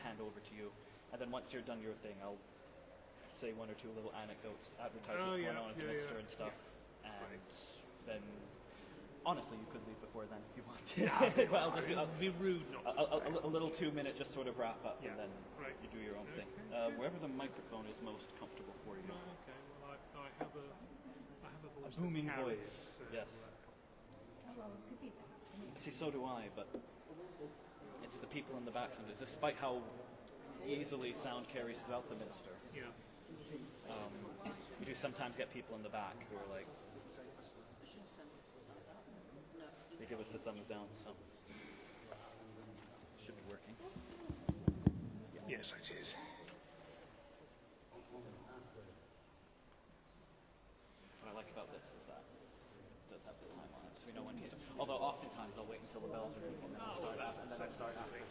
hand over to you. And then once you're done your thing, I'll say one or two little anecdotes, advertise what's going on at the Minster and stuff. And then, honestly, you could leave before then if you want to. But I'll just do, It'd be rude not to stay. a little 2-minute just sort of wrap up, and then you do your own thing. Okay. Wherever the microphone is most comfortable for you. Okay, well, I have a voice. A booming voice, yes. See, so do I, but it's the people in the back sometimes, despite how easily sound carries throughout the Minster. Yeah. We do sometimes get people in the back who are like, they give us the thumbs down, so should be working. Yes, it is. What I like about this is that it does have the time on it, so we know when to start. Although oftentimes I'll wait until the bells are ringing and then I'll start after, and then I start after the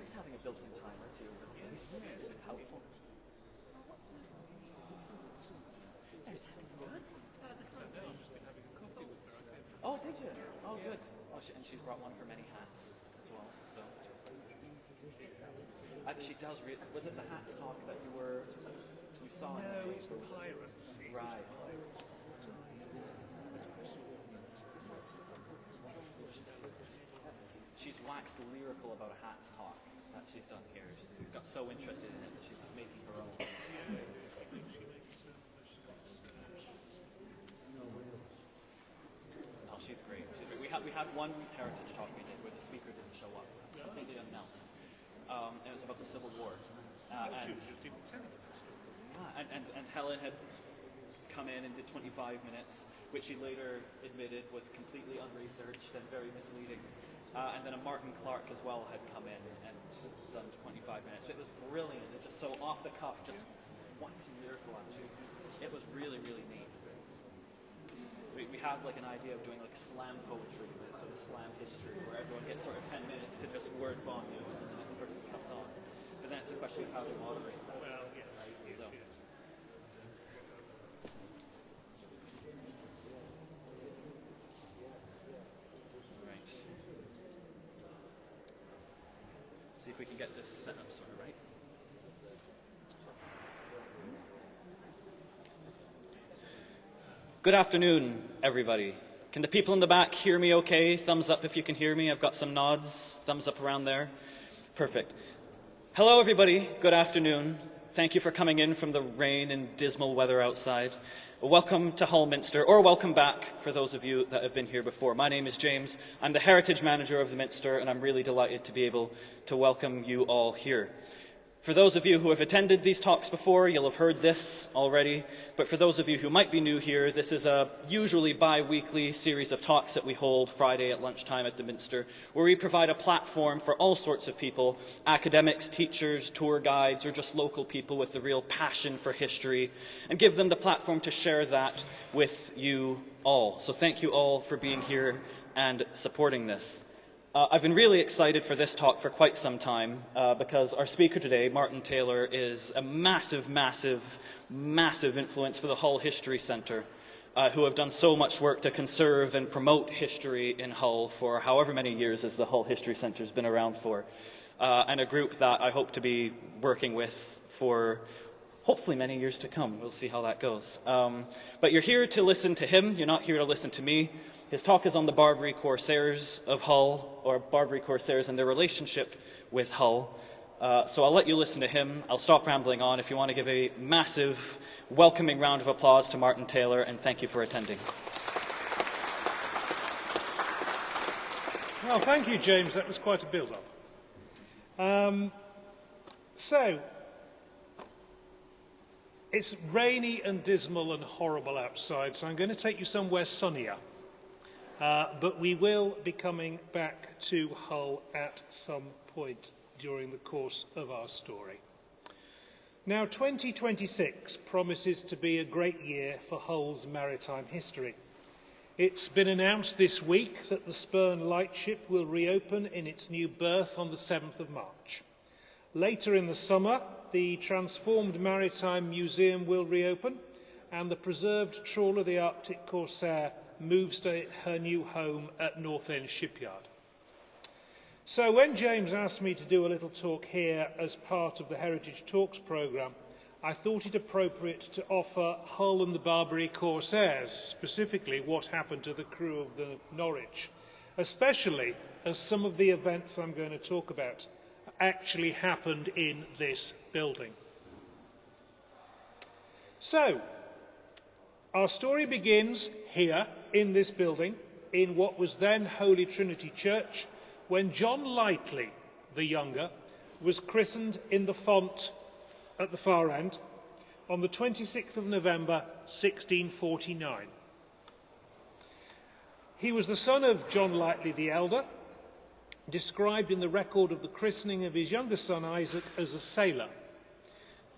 just having a built-in timer too is helpful. Oh, did you? Oh, good. Oh, and she's brought one of her many hats as well. So, she does. Was it the hats talk that you saw? No, it's the pirates. Right. She's waxed lyrical about a hats talk that she's done here. She's got so interested in it that she's making her own. Oh, she's great. We had one heritage talk we did where the speaker didn't show up. I think they announced. It was about the Civil War. And Helen had come in and did 25 minutes, which she later admitted was completely unresearched and very misleading. And then a Martin Clark as well had come in and done 25 minutes. It was brilliant. It just so off the cuff, just waxing lyrical on you. It was really, really neat. We have like an idea of doing like slam poetry, sort of slam history, where everyone gets sort of 10 minutes to just word bomb you and the next person comes on. But then it's a question of how to moderate that. Well, yes. Right? So. Right. See if we can get this set up sort of right. Good afternoon, everybody. Can the people in the back hear me okay? Thumbs up if you can hear me. I've got some nods. Thumbs up around there. Perfect. Hello, everybody. Good afternoon. Thank you for coming in from the rain and dismal weather outside. Welcome to Hull Minster, or welcome back for those of you that have been here before. My name is James. I'm the Heritage Manager of the Minster, and I'm really delighted to be able to welcome you all here. For those of you who have attended these talks before, you'll have heard this already. But for those of you who might be new here, this is a usually bi-weekly series of talks that we hold Friday at lunchtime at the Minster, where we provide a platform for all sorts of people, academics, teachers, tour guides, or just local people with the real passion for history, and give them the platform to share that with you all. So thank you all for being here and supporting this. I've been really excited for this talk for quite some time because our speaker today, Martin Taylor, is a massive, massive, massive influence for the Hull History Centre, who have done so much work to conserve and promote history in Hull for however many years as the Hull History Centre has been around for, and a group that I hope to be working with for hopefully many years to come. We'll see how that goes. But you're here to listen to him. You're not here to listen to me. His talk is on the Barbary Corsairs of Hull, or Barbary Corsairs and their relationship with Hull. So I'll let you listen to him. I'll stop rambling on. If you want to give a massive, welcoming round of applause to Martin Taylor, and thank you for attending. Well, thank you, James. That was quite a build-up. So, it's rainy and dismal and horrible outside, so I'm going to take you somewhere sunnier. But we will be coming back to Hull at some point during the course of our story. Now, 2026 promises to be a great year for Hull's maritime history. It's been announced this week that the Spurn lightship will reopen in its new berth on the 7th of March. Later in the summer, the transformed Maritime Museum will reopen, and the preserved trawler, the Arctic Corsair, moves to her new home at North End Shipyard. So when James asked me to do a little talk here as part of the Heritage Talks programme, I thought it appropriate to offer Hull and the Barbary Corsairs, specifically what happened to the crew of the Norwich, especially as some of the events I'm going to talk about actually happened in this building. So, our story begins here in this building, in what was then Holy Trinity Church, when John Lightly, the younger, was christened in the font at the far end on the 26th of November 1649. He was the son of John Lightly the elder, described in the record of the christening of his younger son Isaac as a sailor.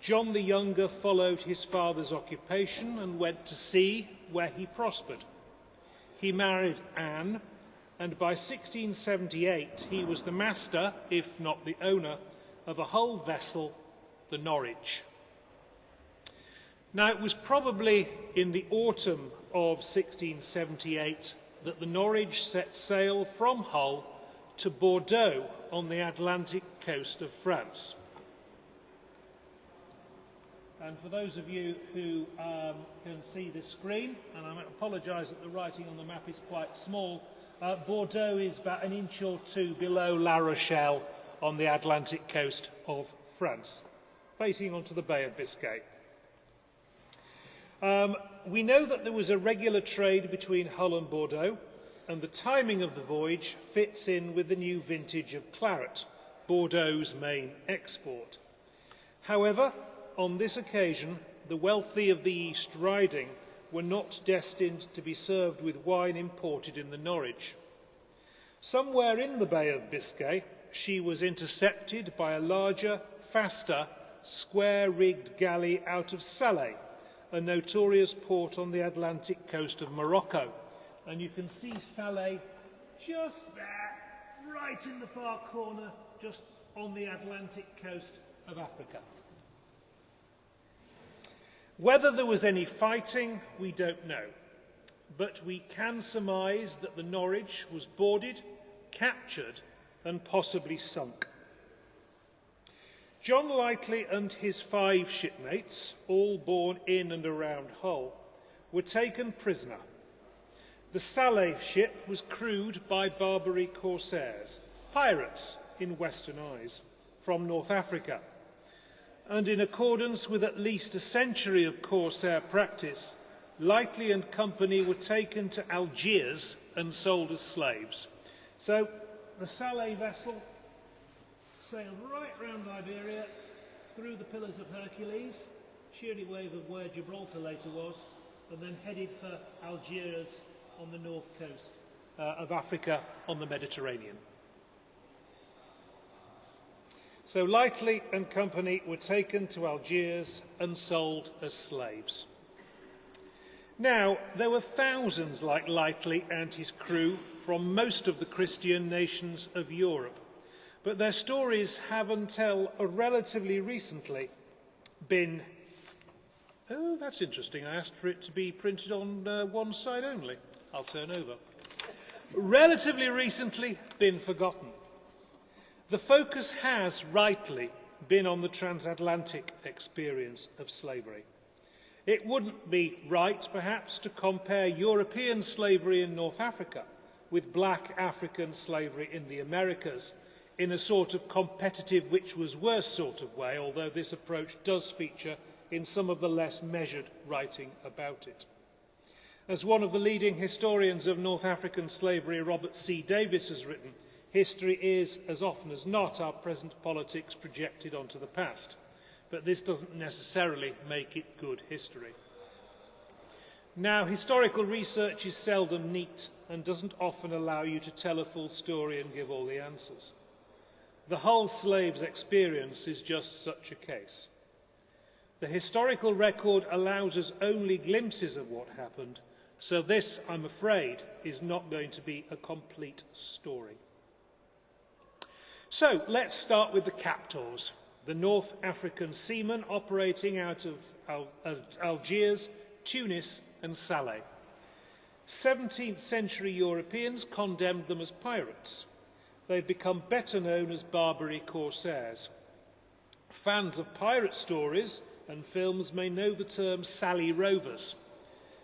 John the younger followed his father's occupation and went to sea, where he prospered. He married Anne, and by 1678 he was the master, if not the owner, of a Hull vessel, the Norwich. Now, it was probably in the autumn of 1678 that the Norwich set sail from Hull to Bordeaux on the Atlantic coast of France. And for those of you who can see this screen, and I apologise that the writing on the map is quite small, Bordeaux is about an inch or two below La Rochelle on the Atlantic coast of France, facing onto the Bay of Biscay. We know that there was a regular trade between Hull and Bordeaux, and the timing of the voyage fits in with the new vintage of claret, Bordeaux's main export. However, on this occasion, the wealthy of the East Riding were not destined to be served with wine imported in the Norwich. Somewhere in the Bay of Biscay, she was intercepted by a larger, faster, square-rigged galley out of Salé, a notorious port on the Atlantic coast of Morocco. And you can see Salé just there, right in the far corner, just on the Atlantic coast of Africa. Whether there was any fighting, we don't know, but we can surmise that the Norwich was boarded, captured, and possibly sunk. John Lightly and his 5 shipmates, all born in and around Hull, were taken prisoner. The Salé ship was crewed by Barbary Corsairs, pirates in Western eyes, from North Africa. And in accordance with at least a century of Corsair practice, Lightly and company were taken to Algiers and sold as slaves. So the Salé vessel sailed right round Iberia, through the Pillars of Hercules, cheery wave of where Gibraltar later was, and then headed for Algiers on the north coast of Africa on the Mediterranean. So Lightly and company were taken to Algiers and sold as slaves. Now, there were thousands like Lightly and his crew from most of the Christian nations of Europe, but their stories have until relatively recently been... Oh, that's interesting. I asked for it to be printed on one side only. I'll turn over. Relatively recently been forgotten. The focus has, rightly, been on the transatlantic experience of slavery. It wouldn't be right, perhaps, to compare European slavery in North Africa with black African slavery in the Americas in a sort of competitive which was worse sort of way, although this approach does feature in some of the less measured writing about it. As one of the leading historians of North African slavery, Robert C. Davis, has written, history is, as often as not, our present politics projected onto the past, but this doesn't necessarily make it good history. Now, historical research is seldom neat and doesn't often allow you to tell a full story and give all the answers. The Hull slaves' experience is just such a case. The historical record allows us only glimpses of what happened, so this, I'm afraid, is not going to be a complete story. So, let's start with the captors, the North African seamen operating out of Algiers, Tunis and Salé. 17th century Europeans condemned them as pirates. they've become better known as Barbary Corsairs. Fans of pirate stories and films may know the term Sally Rovers.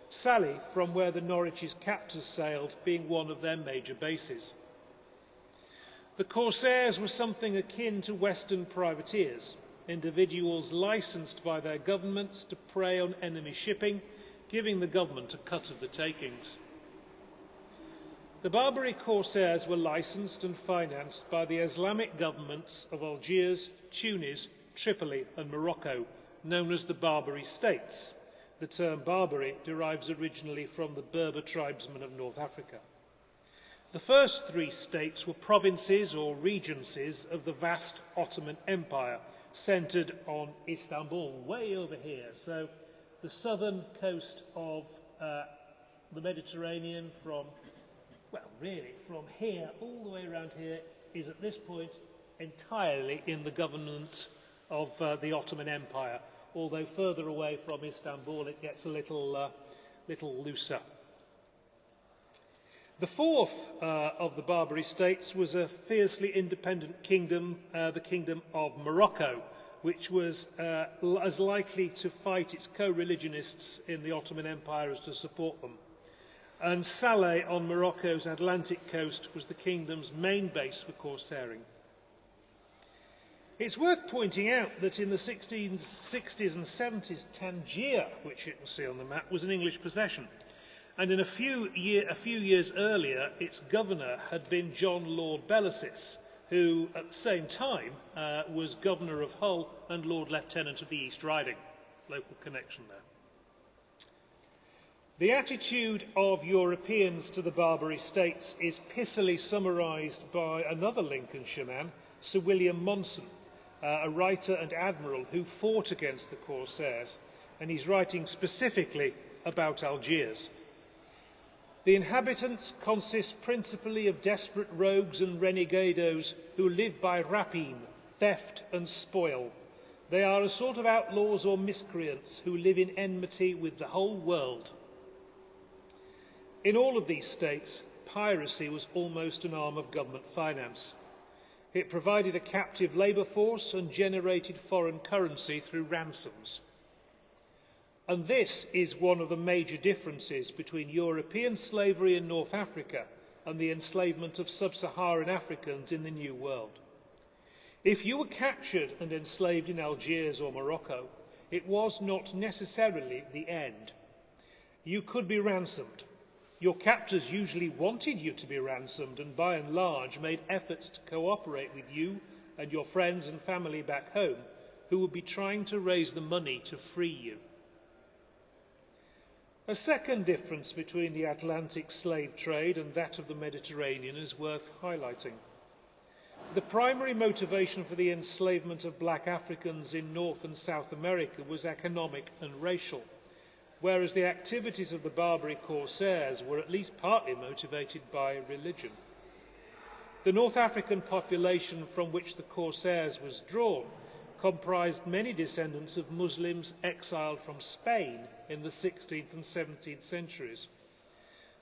Sally, from where the Norwich's captors sailed, being one of their major bases. The Corsairs were something akin to Western privateers, individuals licensed by their governments to prey on enemy shipping, giving the government a cut of the takings. The Barbary Corsairs were licensed and financed by the Islamic governments of Algiers, Tunis, Tripoli and Morocco, known as the Barbary States. The term Barbary derives originally from the Berber tribesmen of North Africa. The first three states were provinces or regencies of the vast Ottoman Empire, centred on Istanbul, way over here. So the southern coast of the Mediterranean from here all the way around here is at this point entirely in the government of the Ottoman Empire, although further away from Istanbul it gets a little looser. The fourth of the Barbary states was a fiercely independent kingdom, the Kingdom of Morocco, which was as likely to fight its co-religionists in the Ottoman Empire as to support them. And Salé on Morocco's Atlantic coast was the kingdom's main base for corsairing. It's worth pointing out that in the 1660s and 70s, Tangier, which you can see on the map, was an English possession. And in a few years earlier, its governor had been John Lord Bellasis, who at the same time was governor of Hull and Lord Lieutenant of the East Riding. Local connection there. The attitude of Europeans to the Barbary states is pithily summarised by another Lincolnshire man, Sir William Monson, a writer and admiral who fought against the Corsairs, and he's writing specifically about Algiers. The inhabitants consist principally of desperate rogues and renegados who live by rapine, theft and spoil. They are a sort of outlaws or miscreants who live in enmity with the whole world. In all of these states, piracy was almost an arm of government finance. It provided a captive labour force and generated foreign currency through ransoms. And this is one of the major differences between European slavery in North Africa and the enslavement of sub-Saharan Africans in the New World. If you were captured and enslaved in Algiers or Morocco, it was not necessarily the end. You could be ransomed. Your captors usually wanted you to be ransomed and by and large made efforts to cooperate with you and your friends and family back home who would be trying to raise the money to free you. A second difference between the Atlantic slave trade and that of the Mediterranean is worth highlighting. The primary motivation for the enslavement of black Africans in North and South America was economic and racial, whereas the activities of the Barbary Corsairs were at least partly motivated by religion. The North African population from which the Corsairs was drawn comprised many descendants of Muslims exiled from Spain in the 16th and 17th centuries.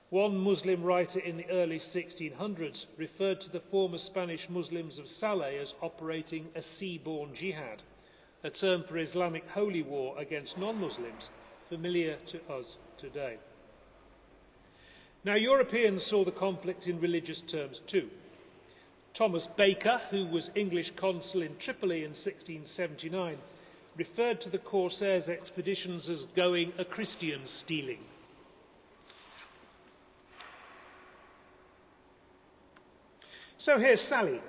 One Muslim writer in the early 1600s referred to the former Spanish Muslims of Salé as operating a sea-borne jihad, a term for Islamic holy war against non-Muslims, familiar to us today. Now, Europeans saw the conflict in religious terms too. Thomas Baker, who was English consul in Tripoli in 1679, referred to the Corsairs' expeditions as going a Christian stealing. So here's Sally.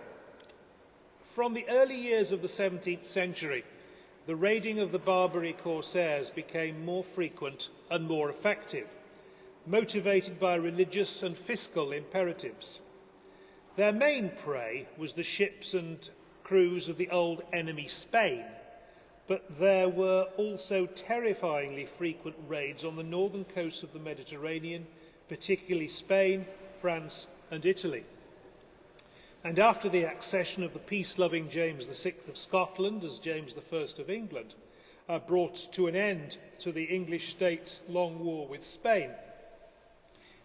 From the early years of the 17th century, the raiding of the Barbary Corsairs became more frequent and more effective, motivated by religious and fiscal imperatives. Their main prey was the ships and crews of the old enemy Spain, but there were also terrifyingly frequent raids on the northern coast of the Mediterranean, particularly Spain, France and Italy. And after the accession of the peace-loving James VI of Scotland as James I of England brought to an end to the English state's long war with Spain,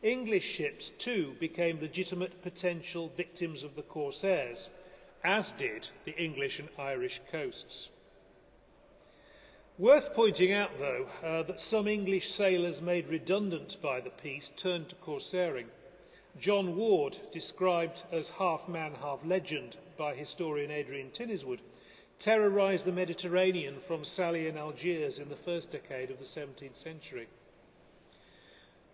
English ships too became legitimate potential victims of the Corsairs, as did the English and Irish coasts. Worth pointing out, though, that some English sailors made redundant by the peace turned to corsairing. John Ward, described as half man, half legend by historian Adrian Tinniswood, terrorised the Mediterranean from Salé and Algiers in the first decade of the 17th century.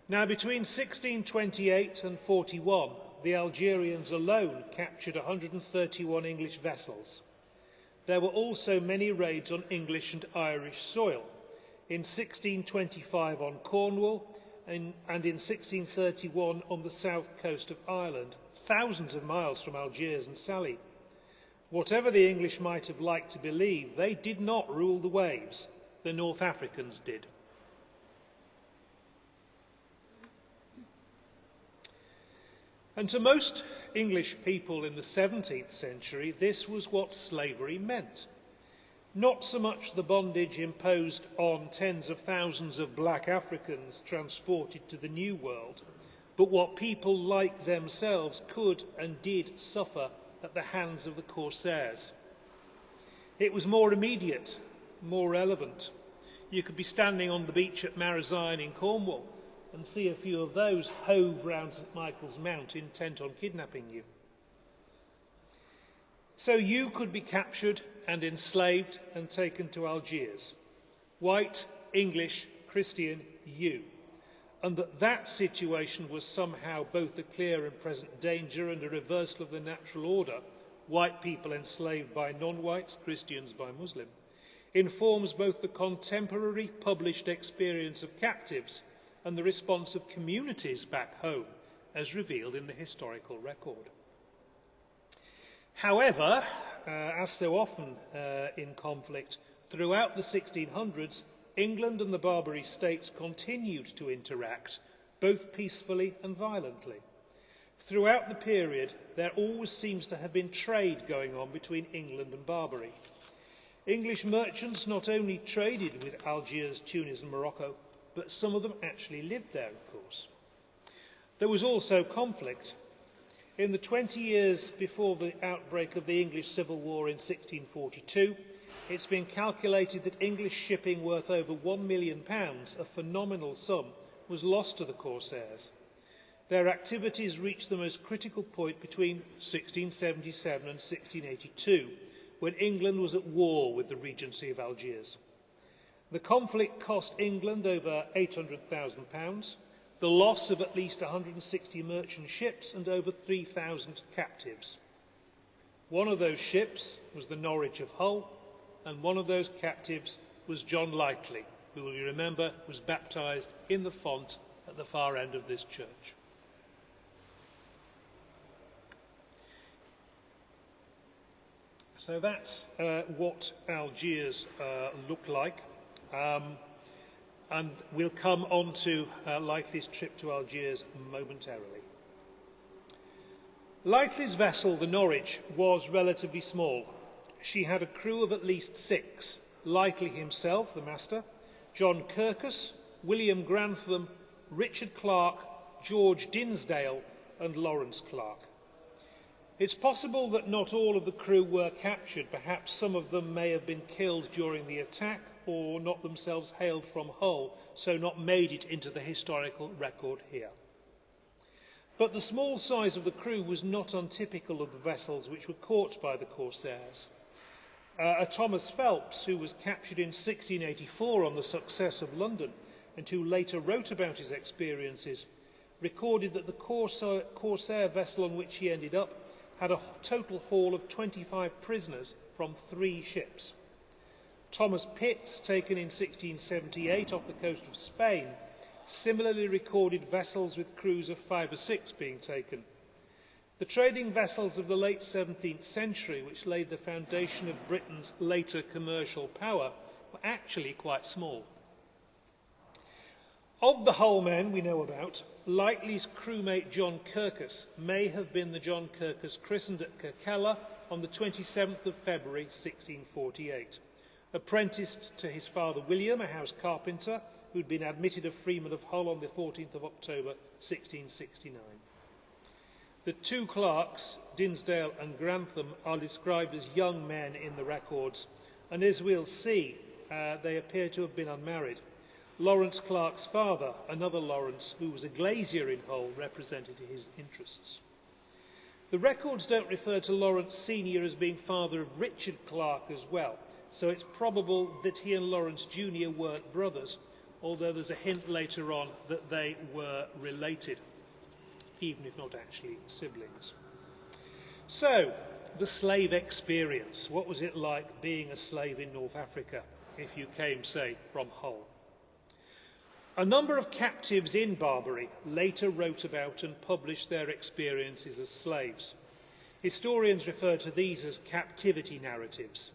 Now, between 1628 and 41, the Algerians alone captured 131 English vessels. There were also many raids on English and Irish soil, in 1625 on Cornwall and in 1631 on the south coast of Ireland, thousands of miles from Algiers and Salé. Whatever the English might have liked to believe, they did not rule the waves. The North Africans did. And to most English people in the 17th century, this was what slavery meant. Not so much the bondage imposed on tens of thousands of black Africans transported to the New World, but what people like themselves could and did suffer at the hands of the Corsairs. It was more immediate, more relevant. You could be standing on the beach at Marazion in Cornwall and see a few of those hove round St Michael's Mount intent on kidnapping you. So you could be captured and enslaved and taken to Algiers. White, English, Christian, you. And that situation was somehow both a clear and present danger and a reversal of the natural order, white people enslaved by non-whites, Christians by Muslim, informs both the contemporary published experience of captives and the response of communities back home, as revealed in the historical record. However, as so often in conflict, throughout the 1600s, England and the Barbary states continued to interact, both peacefully and violently. Throughout the period, there always seems to have been trade going on between England and Barbary. English merchants not only traded with Algiers, Tunis and Morocco, but some of them actually lived there, of course. There was also conflict. In the 20 years before the outbreak of the English Civil War in 1642, it's been calculated that English shipping worth over £1 million, a phenomenal sum, was lost to the Corsairs. Their activities reached the most critical point between 1677 and 1682, when England was at war with the Regency of Algiers. The conflict cost England over £800,000, the loss of at least 160 merchant ships and over 3,000 captives. One of those ships was the Norwich of Hull, and one of those captives was John Lightly, who, you remember, was baptised in the font at the far end of this church. So that's what Algiers looked like. And we'll come on to Lightly's trip to Algiers momentarily. Lightly's vessel, the Norwich, was relatively small. She had a crew of at least 6. Lightly himself, the master, John Kirkus, William Grantham, Richard Clark, George Dinsdale and Lawrence Clark. It's possible that not all of the crew were captured. Perhaps some of them may have been killed during the attack or not themselves hailed from Hull, so not made it into the historical record here. But the small size of the crew was not untypical of the vessels which were caught by the Corsairs. Thomas Phelps, who was captured in 1684 on the Success of London and who later wrote about his experiences, recorded that the Corsair vessel on which he ended up had a total haul of 25 prisoners from 3 ships. Thomas Pitts, taken in 1678 off the coast of Spain, similarly recorded vessels with crews of 5 or 6 being taken. The trading vessels of the late 17th century, which laid the foundation of Britain's later commercial power, were actually quite small. Of the Hull men we know about, Lightly's crewmate John Kirkus may have been the John Kirkus christened at Kirkella on the 27th of February 1648. Apprenticed to his father William, a house carpenter, who had been admitted a freeman of Hull on the 14th of October 1669. The two clerks, Dinsdale and Grantham, are described as young men in the records, and as we'll see, they appear to have been unmarried. Lawrence Clark's father, another Lawrence, who was a glazier in Hull, represented his interests. The records don't refer to Lawrence Sr. as being father of Richard Clark as well, so it's probable that he and Lawrence Jr. weren't brothers, although there's a hint later on that they were related, even if not actually siblings. So, the slave experience. What was it like being a slave in North Africa if you came, say, from Hull? A number of captives in Barbary later wrote about and published their experiences as slaves. Historians refer to these as captivity narratives.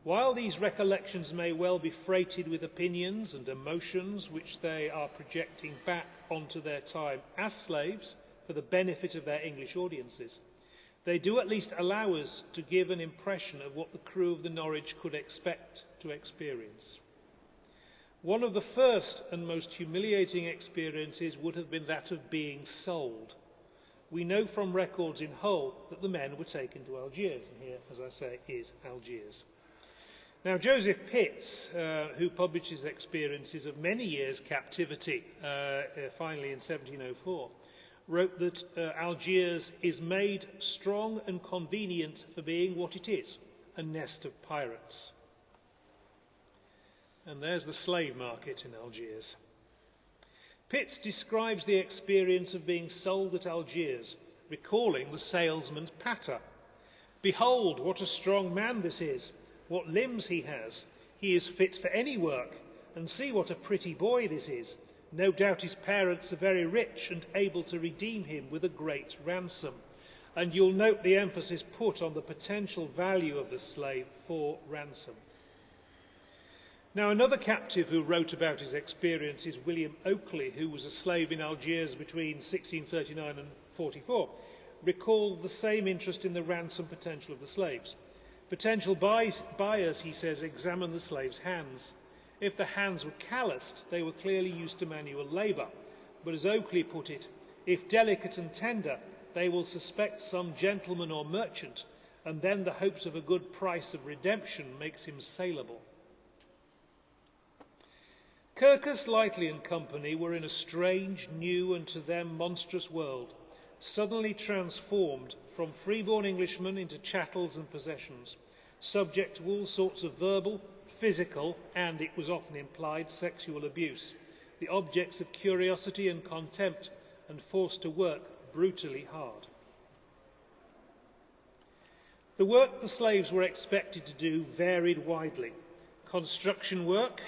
While these recollections may well be freighted with opinions and emotions which they are projecting back onto their time as slaves for the benefit of their English audiences, they do at least allow us to give an impression of what the crew of the Norwich could expect to experience. One of the first and most humiliating experiences would have been that of being sold. We know from records in Hull that the men were taken to Algiers, and here, as I say, is Algiers. Now, Joseph Pitts, who publishes experiences of many years' captivity, finally in 1704, wrote that Algiers is made strong and convenient for being what it is, a nest of pirates. And there's the slave market in Algiers. Pitts describes the experience of being sold at Algiers, recalling the salesman's patter. "Behold, what a strong man this is! What limbs he has! He is fit for any work. And see what a pretty boy this is! No doubt his parents are very rich and able to redeem him with a great ransom." And you'll note the emphasis put on the potential value of the slave for ransom. Now, another captive who wrote about his experience is William Oakley, who was a slave in Algiers between 1639 and 44, recalled the same interest in the ransom potential of the slaves. Potential buyers, he says, examine the slaves' hands. If the hands were calloused, they were clearly used to manual labour. But as Oakley put it, if delicate and tender, they will suspect some gentleman or merchant, and then the hopes of a good price of redemption makes him saleable. Kirkus, Lightly and Company were in a strange, new and to them monstrous world, suddenly transformed from freeborn Englishmen into chattels and possessions, subject to all sorts of verbal, physical and, it was often implied, sexual abuse, the objects of curiosity and contempt, and forced to work brutally hard. The work the slaves were expected to do varied widely. Construction work,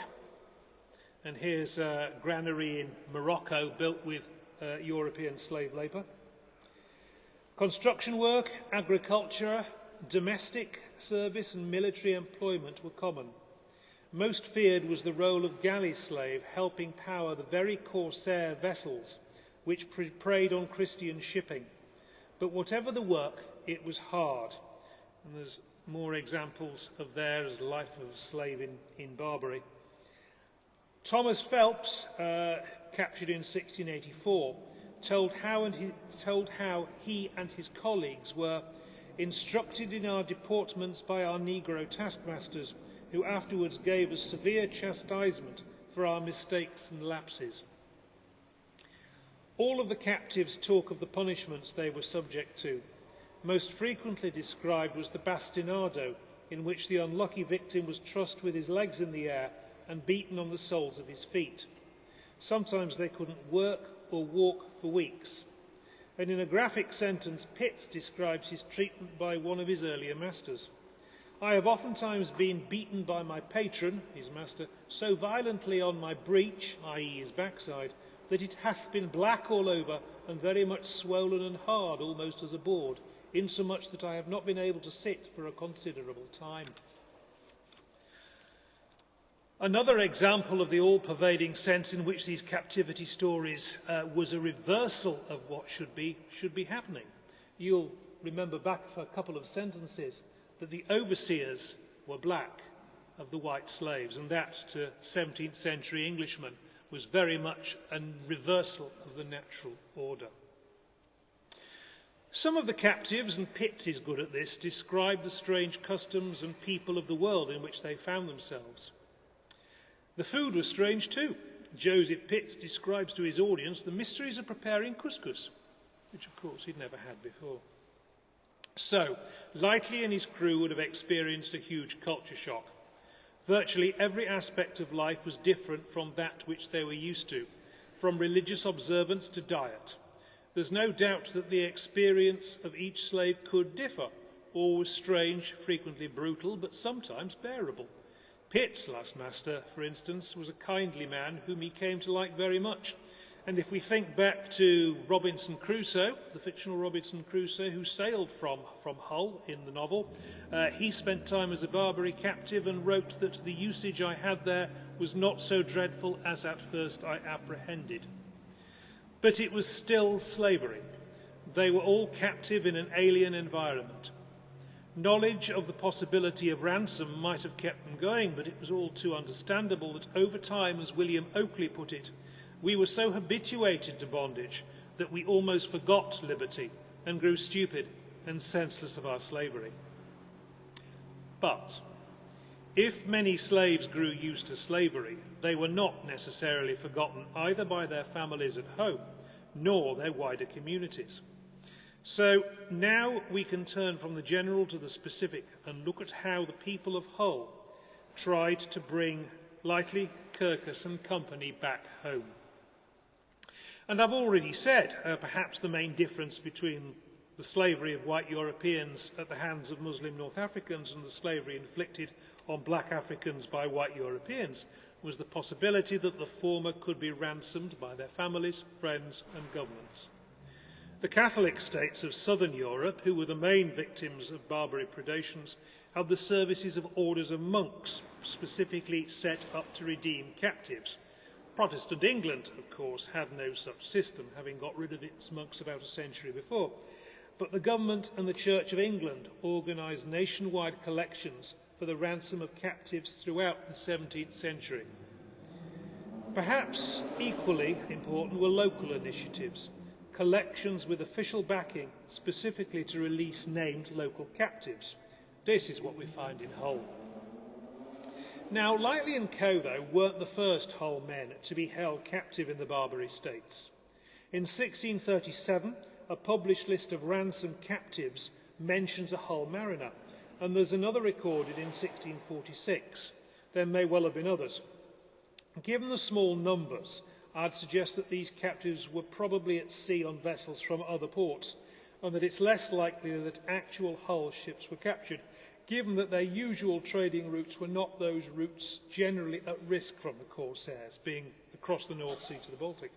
and here's a granary in Morocco built with European slave labour. Construction work, agriculture, domestic service and military employment were common. Most feared was the role of galley slave, helping power the very Corsair vessels which preyed on Christian shipping. But whatever the work, it was hard. And there's more examples of their life of a slave in Barbary. Thomas Phelps, captured in 1684, told how he and his colleagues were instructed in our deportments by our Negro taskmasters, who afterwards gave us severe chastisement for our mistakes and lapses. All of the captives talk of the punishments they were subject to. Most frequently described was the bastinado, in which the unlucky victim was trussed with his legs in the air and beaten on the soles of his feet. Sometimes they couldn't work or walk for weeks. And in a graphic sentence, Pitts describes his treatment by one of his earlier masters. "I have oftentimes been beaten by my patron," his master, "so violently on my breech," i.e. his backside, "that it hath been black all over and very much swollen and hard, almost as a board, insomuch that I have not been able to sit for a considerable time." Another example of the all-pervading sense in which these captivity stories was a reversal of what should be happening. You'll remember back for a couple of sentences that the overseers were black of the white slaves, and that to 17th century Englishmen was very much a reversal of the natural order. Some of the captives, and Pitts is good at this, describe the strange customs and people of the world in which they found themselves. The food was strange too. Joseph Pitts describes to his audience the mysteries of preparing couscous, which of course he'd never had before. So, Lightly and his crew would have experienced a huge culture shock. Virtually every aspect of life was different from that which they were used to, from religious observance to diet. There's no doubt that the experience of each slave could differ, always strange, frequently brutal, but sometimes bearable. Pitt's last master, for instance, was a kindly man whom he came to like very much. And if we think back to Robinson Crusoe, the fictional Robinson Crusoe, who sailed from Hull in the novel, he spent time as a Barbary captive and wrote that the usage I had there was not so dreadful as at first I apprehended. But it was still slavery. They were all captive in an alien environment. Knowledge of the possibility of ransom might have kept them going, but it was all too understandable that over time, as William Oakley put it, we were so habituated to bondage that we almost forgot liberty and grew stupid and senseless of our slavery. But if many slaves grew used to slavery, they were not necessarily forgotten either by their families at home nor their wider communities. So now we can turn from the general to the specific and look at how the people of Hull tried to bring Lightly, Kirkus and company back home. And I've already said perhaps the main difference between the slavery of white Europeans at the hands of Muslim North Africans and the slavery inflicted on black Africans by white Europeans was the possibility that the former could be ransomed by their families, friends and governments. The Catholic states of southern Europe, who were the main victims of Barbary predations, had the services of orders of monks specifically set up to redeem captives. Protestant England, of course, had no such system, having got rid of its monks about a century before. But the government and the Church of England organised nationwide collections for the ransom of captives throughout the 17th century. Perhaps equally important were local initiatives, collections with official backing specifically to release named local captives. This is what we find in Hull. Now, Lightly and Co, though, weren't the first Hull men to be held captive in the Barbary states. In 1637, a published list of ransomed captives mentions a Hull mariner, and there's another recorded in 1646. There may well have been others. Given the small numbers, I'd suggest that these captives were probably at sea on vessels from other ports, and that it's less likely that actual Hull ships were captured, given that their usual trading routes were not those routes generally at risk from the Corsairs, being across the North Sea to the Baltic.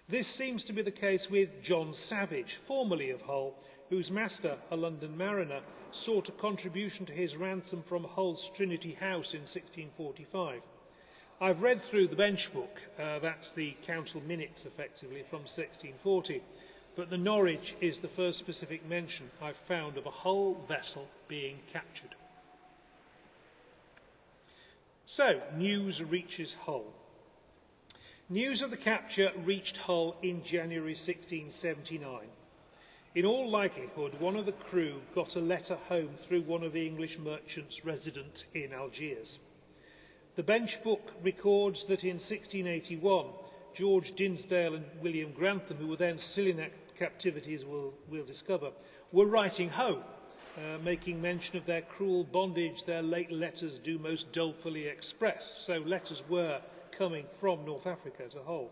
This seems to be the case with John Savage, formerly of Hull, whose master, a London mariner, sought a contribution to his ransom from Hull's Trinity House in 1645. I've read through the bench book, that's the council minutes effectively from 1640, but the Norwich is the first specific mention I've found of a Hull vessel being captured. So, news reaches Hull. News of the capture reached Hull in January 1679. In all likelihood, one of the crew got a letter home through one of the English merchants resident in Algiers. The bench book records that in 1681, George Dinsdale and William Grantham, who were then still in captivity, as we'll discover, were writing home, making mention of their cruel bondage their late letters do most dolefully express. So letters were coming from North Africa to Hull.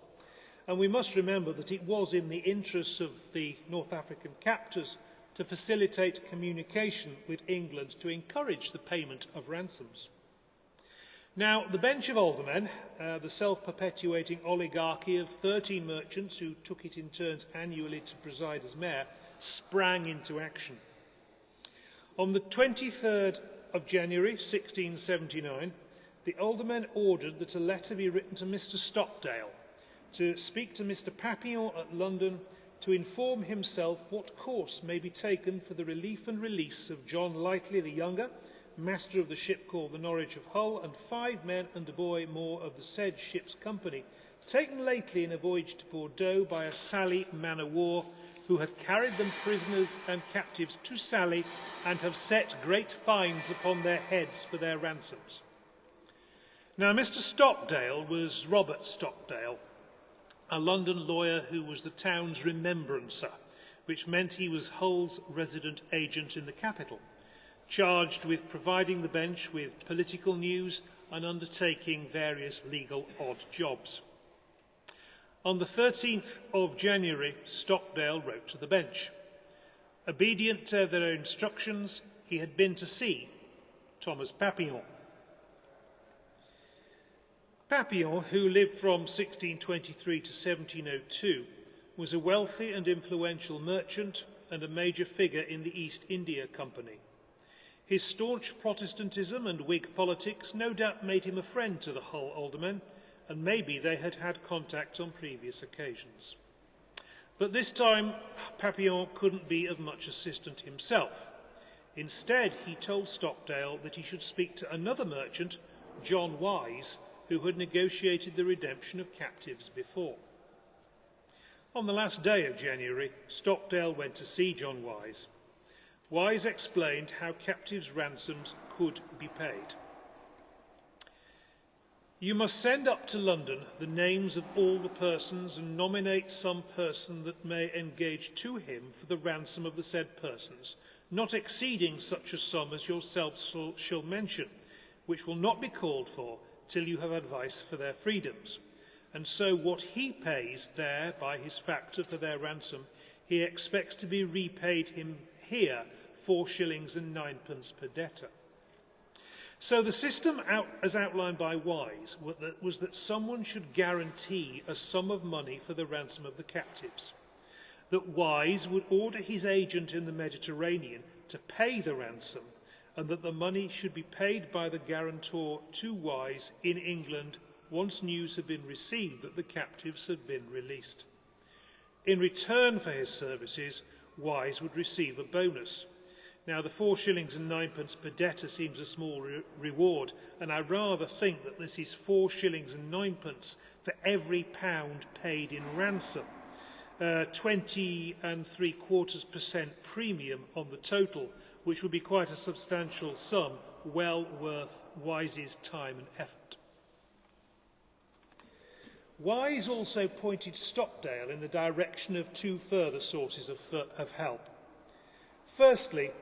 And we must remember that it was in the interests of the North African captors to facilitate communication with England to encourage the payment of ransoms. Now, the bench of aldermen, the self-perpetuating oligarchy of 13 merchants who took it in turns annually to preside as mayor, sprang into action. On the 23rd of January 1679, the aldermen ordered that a letter be written to Mr. Stockdale to speak to Mr. Papillon at London to inform himself what course may be taken for the relief and release of John Lightly the Younger, master of the ship called the Norwich of Hull, and 5 men and a boy more of the said ship's company, taken lately in a voyage to Bordeaux by a Sally man-of-war, who hath carried them prisoners and captives to Sally, and have set great fines upon their heads for their ransoms. Now, Mr. Stockdale was Robert Stockdale, a London lawyer who was the town's remembrancer, which meant he was Hull's resident agent in the capital, charged with providing the bench with political news and undertaking various legal odd jobs. On the 13th of January, Stockdale wrote to the bench. Obedient to their instructions, he had been to see Thomas Papillon. Papillon, who lived from 1623 to 1702, was a wealthy and influential merchant and a major figure in the East India Company. His staunch Protestantism and Whig politics no doubt made him a friend to the Hull aldermen, and maybe they had had contact on previous occasions. But this time, Papillon couldn't be of much assistance himself. Instead, he told Stockdale that he should speak to another merchant, John Wise, who had negotiated the redemption of captives before. On the last day of January, Stockdale went to see John Wise. Wise explained how captives' ransoms could be paid. You must send up to London the names of all the persons and nominate some person that may engage to him for the ransom of the said persons, not exceeding such a sum as yourself shall mention, which will not be called for till you have advice for their freedoms. And so what he pays there by his factor for their ransom, he expects to be repaid him here 4 shillings and 9pence per debtor. So the system as outlined by Wise was that someone should guarantee a sum of money for the ransom of the captives, that Wise would order his agent in the Mediterranean to pay the ransom, and that the money should be paid by the guarantor to Wise in England once news had been received that the captives had been released. In return for his services, Wise would receive a bonus. Now, the 4 shillings and 9pence per debtor seems a small reward, and I rather think that this is 4 shillings and 9pence for every pound paid in ransom, 20.75% premium on the total, which would be quite a substantial sum, well worth Wise's time and effort. Wise also pointed Stockdale in the direction of 2 further sources of help. Firstly,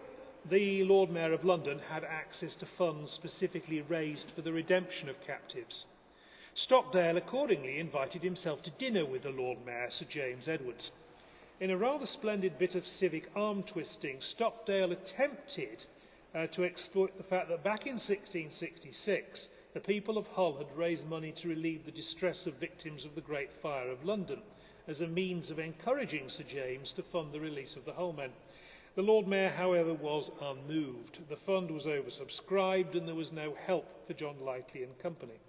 the Lord Mayor of London had access to funds specifically raised for the redemption of captives. Stockdale accordingly invited himself to dinner with the Lord Mayor, Sir James Edwards. In a rather splendid bit of civic arm-twisting, Stockdale attempted to exploit the fact that back in 1666, the people of Hull had raised money to relieve the distress of victims of the Great Fire of London, as a means of encouraging Sir James to fund the release of the Hull men. The Lord Mayor, however, was unmoved. The fund was oversubscribed and there was no help for John Lightly and company.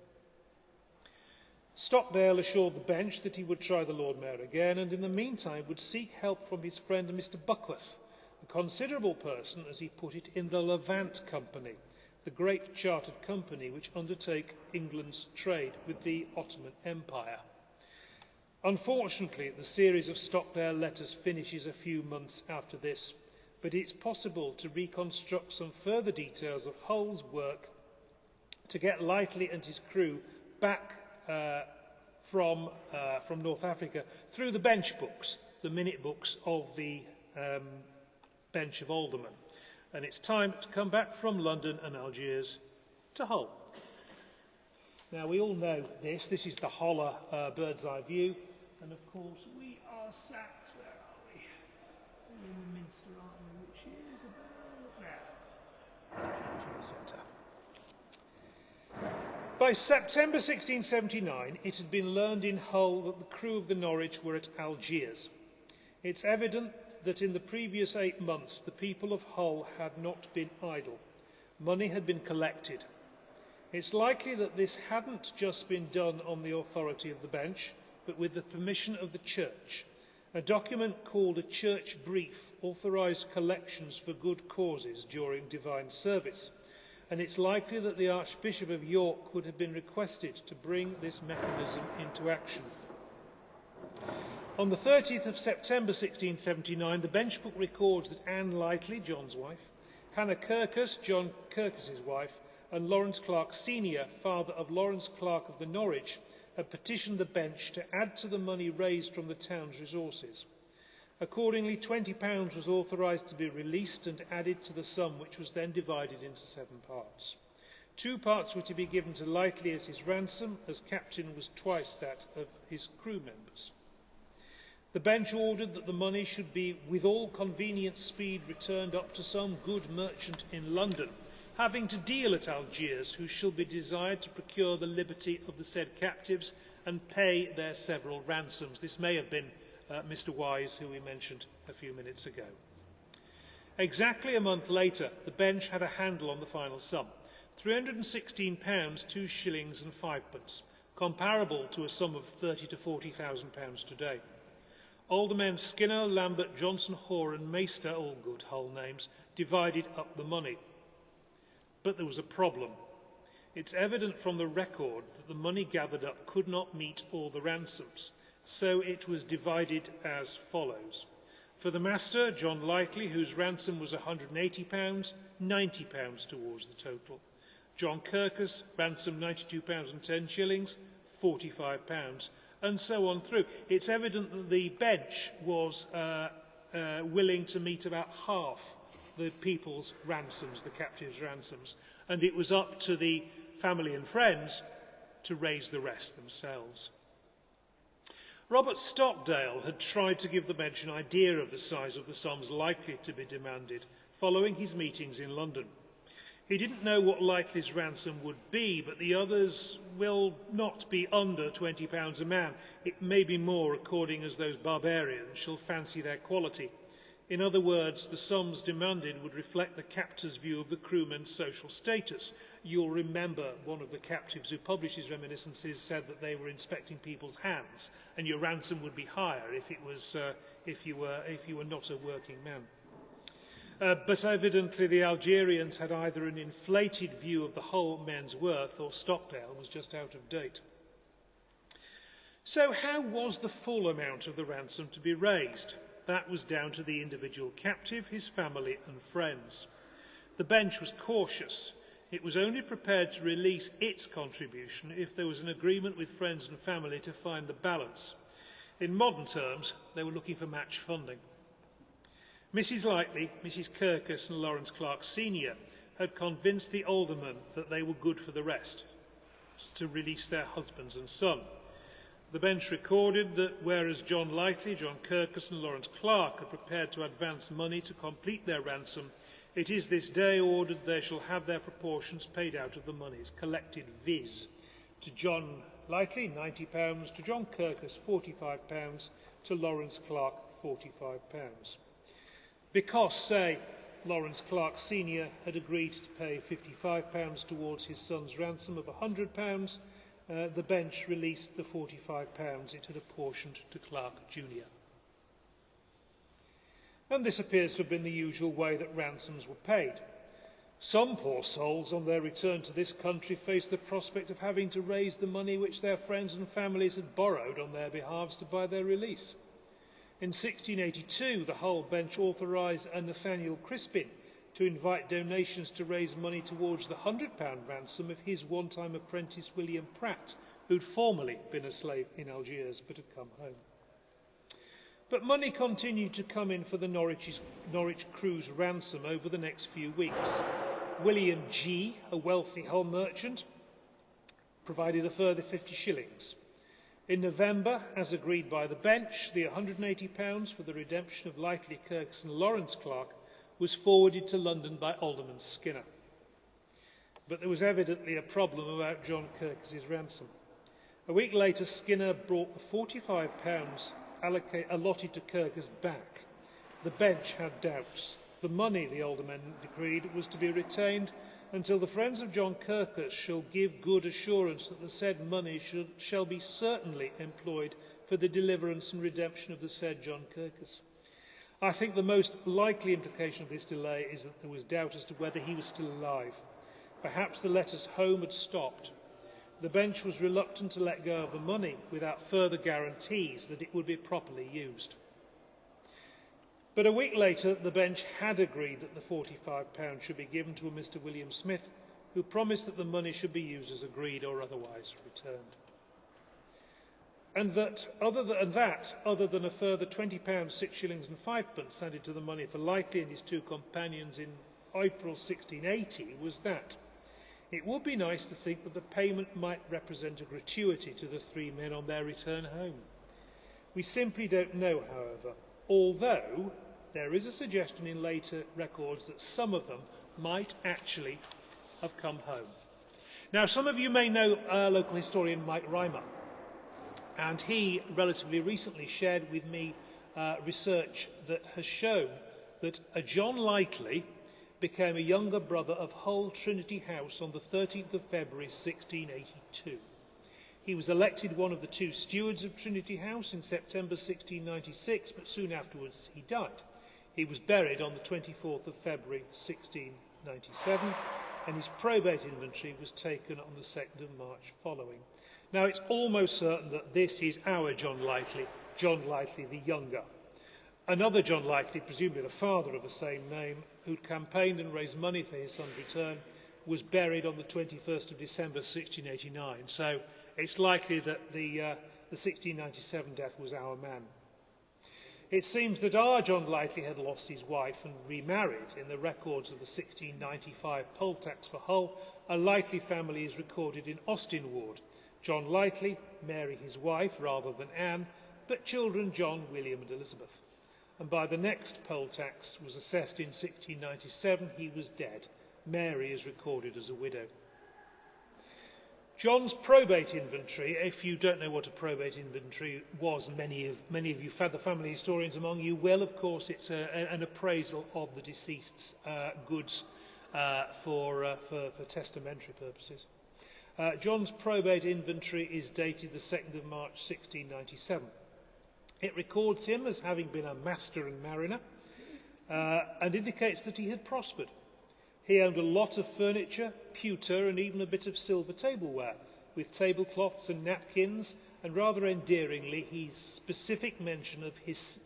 Stockdale assured the bench that he would try the Lord Mayor again, and in the meantime would seek help from his friend Mr. Buckworth, a considerable person, as he put it, in the Levant Company, the great chartered company which undertake England's trade with the Ottoman Empire. Unfortunately, the series of Stockdale letters finishes a few months after this, but it's possible to reconstruct some further details of Hull's work to get Lightly and his crew back from North Africa through the bench books, the minute books of the bench of aldermen. And it's time to come back from London and Algiers to Hull. Now, we all know this. This is the Holler bird's eye view. And of course, we are sat, where are we? In Minster, aren't we? Which is about there. In the centre. By September 1679, it had been learned in Hull that the crew of the Norwich were at Algiers. It's evident that in the previous 8 months, the people of Hull had not been idle. Money had been collected. It's likely that this hadn't just been done on the authority of the bench, but with the permission of the church. A document called a church brief authorised collections for good causes during divine service, and it's likely that the Archbishop of York would have been requested to bring this mechanism into action. On the 30th of September 1679, the bench book records that Anne Lightly, John's wife, Hannah Kirkus, John Kirkus's wife, and Lawrence Clark Senior, father of Lawrence Clark of the Norwich, had petitioned the bench to add to the money raised from the town's resources. Accordingly, £20 was authorised to be released and added to the sum, which was then divided into 7 parts. 2 parts were to be given to Lightly as his ransom, as captain was twice that of his crew members. The bench ordered that the money should be, with all convenient speed, returned up to some good merchant in London, having to deal at Algiers, who shall be desired to procure the liberty of the said captives and pay their several ransoms. This may have been Mr. Wise, who we mentioned a few minutes ago. Exactly a month later, the bench had a handle on the final sum, £316, 2 shillings and 5 pence, comparable to a sum of £30,000 to £40,000 today. Aldermen Skinner, Lambert, Johnson, Hoare and Minster, all good Hull names, divided up the money. But there was a problem. It's evident from the record that the money gathered up could not meet all the ransoms, so it was divided as follows. For the master, John Lightly, whose ransom was £180, £90 towards the total. John Kirkus, ransom £92 and 10 shillings, £45, and so on through. It's evident that the bench was willing to meet about half the people's ransoms, the captives' ransoms, and it was up to the family and friends to raise the rest themselves. Robert Stockdale had tried to give the bench an idea of the size of the sums likely to be demanded following his meetings in London. He didn't know what Lightly's ransom would be, but the others will not be under £20 a man. It may be more, according as those barbarians shall fancy their quality. In other words, the sums demanded would reflect the captor's view of the crewmen's social status. You'll remember one of the captives who published his reminiscences said that they were inspecting people's hands, and your ransom would be higher if you were not a working man. But evidently the Algerians had either an inflated view of the whole men's worth, or Stockdale was just out of date. So how was the full amount of the ransom to be raised? That was down to the individual captive, his family and friends. The bench was cautious. It was only prepared to release its contribution if there was an agreement with friends and family to find the balance. In modern terms, they were looking for match funding. Mrs. Lightly, Mrs. Kirkus and Lawrence Clark Senior had convinced the aldermen that they were good for the rest, to release their husbands and son. The bench recorded that whereas John Lightly, John Kirkus and Lawrence Clark are prepared to advance money to complete their ransom, it is this day ordered they shall have their proportions paid out of the monies collected, viz. to John Lightly £90, to John Kirkus £45, to Lawrence Clark £45. Because, say, Lawrence Clark Senior had agreed to pay £55 towards his son's ransom of £100, the bench released the £45 it had apportioned to Clark Jr. And this appears to have been the usual way that ransoms were paid. Some poor souls on their return to this country faced the prospect of having to raise the money which their friends and families had borrowed on their behalves to buy their release. In 1682, the Hull bench authorised a Nathaniel Crispin to invite donations to raise money towards the £100 ransom of his one-time apprentice William Pratt, who'd formerly been a slave in Algiers but had come home. But money continued to come in for the Norwich crew's ransom over the next few weeks. William G., a wealthy Hull merchant, provided a further 50 shillings. In November, as agreed by the bench, the £180 for the redemption of Lightly, Kirkus and Lawrence Clark was forwarded to London by Alderman Skinner. But there was evidently a problem about John Kirkus's ransom. A week later, Skinner brought the £45 allotted to Kirkus back. The bench had doubts. The money, the aldermen decreed, was to be retained until the friends of John Kirkus shall give good assurance that the said money shall be certainly employed for the deliverance and redemption of the said John Kirkus. I think the most likely implication of this delay is that there was doubt as to whether he was still alive. Perhaps the letters home had stopped. The bench was reluctant to let go of the money without further guarantees that it would be properly used. But a week later, the bench had agreed that the £45 should be given to a Mr. William Smith, who promised that the money should be used as agreed or otherwise returned. And that, other than a further £20, 6 shillings and 5 pence added to the money for Lightly and his two companions in April 1680, was that it would be nice to think that the payment might represent a gratuity to the three men on their return home. We simply don't know, however, although there is a suggestion in later records that some of them might actually have come home. Now, some of you may know local historian Mike Reimer, and he relatively recently shared with me research that has shown that a John Lightly became a younger brother of Hull Trinity House on the 13th of February 1682. He was elected one of the two stewards of Trinity House in September 1696, but soon afterwards he died. He was buried on the 24th of February 1697, and his probate inventory was taken on the 2nd of March following. Now, it's almost certain that this is our John Lightly the younger. Another John Lightly, presumably the father of the same name, who'd campaigned and raised money for his son's return, was buried on the 21st of December 1689. So it's likely that the 1697 death was our man. It seems that our John Lightly had lost his wife and remarried. In the records of the 1695 poll tax for Hull, a Lightly family is recorded in Austin Ward. John Lightly, Mary his wife rather than Anne, but children John, William and Elizabeth. And by the next poll tax was assessed in 1697, he was dead. Mary is recorded as a widow. John's probate inventory, if you don't know what a probate inventory was, many of you, the family historians among you will, of course, it's an appraisal of the deceased's goods for testamentary purposes. John's probate inventory is dated the 2nd of March 1697. It records him as having been a master and mariner and indicates that he had prospered. He owned a lot of furniture, pewter and even a bit of silver tableware, with tablecloths and napkins, and rather endearingly his specific mention of his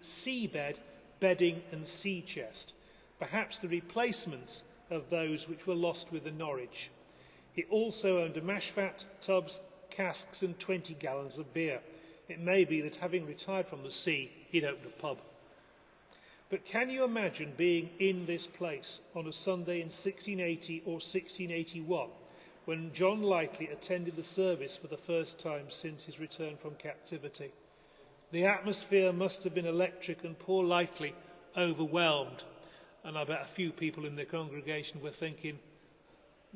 seabed, bedding and sea chest, perhaps the replacements of those which were lost with the Norwich. He also owned a mashvat, tubs, casks and 20 gallons of beer. It may be that having retired from the sea, he'd opened a pub. But can you imagine being in this place on a Sunday in 1680 or 1681 when John Lightly attended the service for the first time since his return from captivity? The atmosphere must have been electric and poor Lightly overwhelmed. And I bet a few people in the congregation were thinking,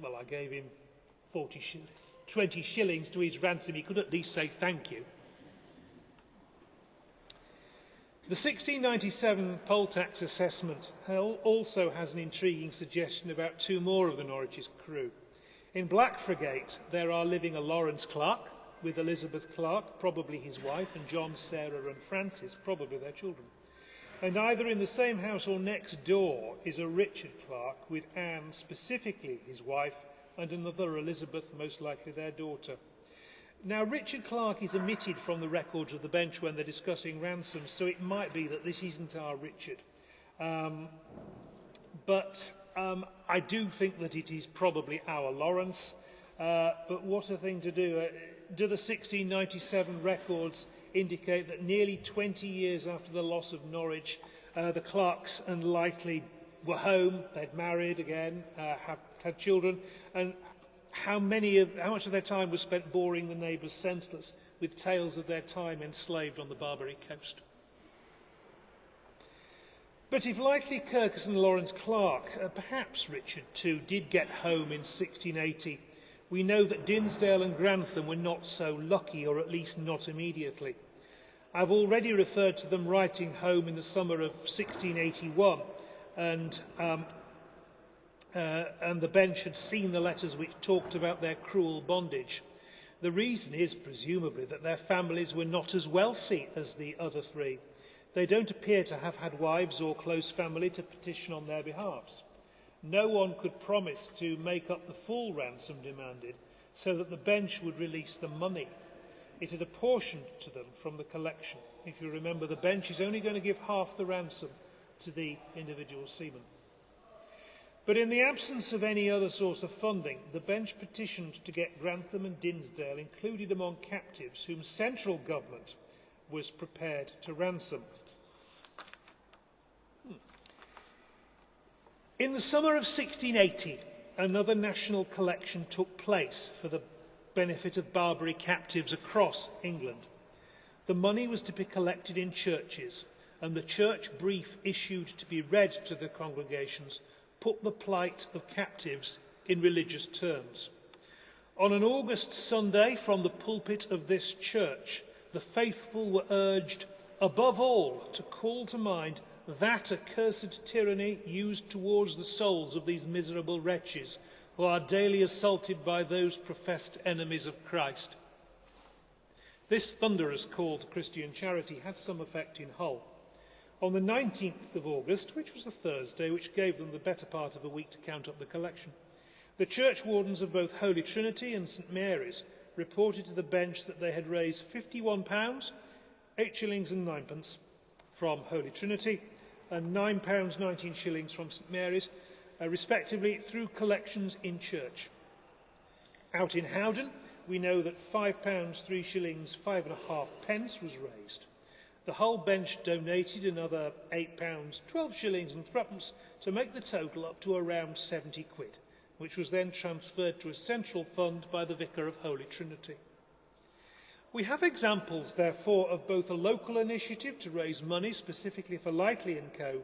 well, I gave him 20 shillings to his ransom, he could at least say thank you. The 1697 poll tax assessment also has an intriguing suggestion about two more of the Norwich's crew. In Blackfrigate, there are living a Lawrence Clark with Elizabeth Clark, probably his wife, and John, Sarah and Francis, probably their children. And either in the same house or next door is a Richard Clark with Anne, specifically his wife, and another Elizabeth, most likely their daughter. Now, Richard Clark is omitted from the records of the bench when they're discussing ransoms, so it might be that this isn't our Richard. But I do think that it is probably our Lawrence. But what a thing to do. Do the 1697 records indicate that nearly 20 years after the loss of Norwich, the Clarks and Lightly were home, they'd married again, had children, and how much of their time was spent boring the neighbours senseless with tales of their time enslaved on the Barbary coast. But if Lightly, Kirkus and Lawrence Clark, perhaps Richard too, did get home in 1680, we know that Dinsdale and Grantham were not so lucky, or at least not immediately. I've already referred to them writing home in the summer of 1681, and the bench had seen the letters which talked about their cruel bondage. The reason is, presumably, that their families were not as wealthy as the other three. They don't appear to have had wives or close family to petition on their behalves. No one could promise to make up the full ransom demanded so that the bench would release the money. It had apportioned to them from the collection. If you remember, the bench is only going to give half the ransom to the individual seaman. But in the absence of any other source of funding, the bench petitioned to get Grantham and Dinsdale included among captives whom central government was prepared to ransom. In the summer of 1680, another national collection took place for the benefit of Barbary captives across England. The money was to be collected in churches, and the church brief issued to be read to the congregations put the plight of captives in religious terms. On an August Sunday, from the pulpit of this church, the faithful were urged, above all, to call to mind that accursed tyranny used towards the souls of these miserable wretches who are daily assaulted by those professed enemies of Christ. This thunderous call to Christian charity had some effect in Hull. On the 19th of August, which was a Thursday, which gave them the better part of a week to count up the collection, the church wardens of both Holy Trinity and St Mary's reported to the bench that they had raised £51, 8 shillings and 9pence from Holy Trinity, and £9, 19 shillings from St Mary's, respectively, through collections in church. Out in Howden, we know that £5, 3 shillings, 5.5 pence was raised. The whole bench donated another £8, 12 shillings and 3pence to make the total up to around 70 quid, which was then transferred to a central fund by the Vicar of Holy Trinity. We have examples, therefore, of both a local initiative to raise money specifically for Lightly & Co.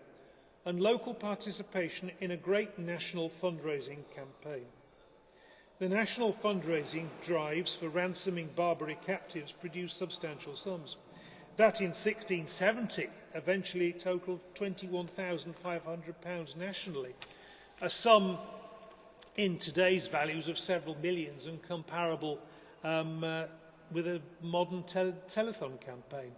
and local participation in a great national fundraising campaign. The national fundraising drives for ransoming Barbary captives produced substantial sums. That in 1670 eventually totalled £21,500 nationally, a sum in today's values of several millions and comparable with a modern telethon campaign.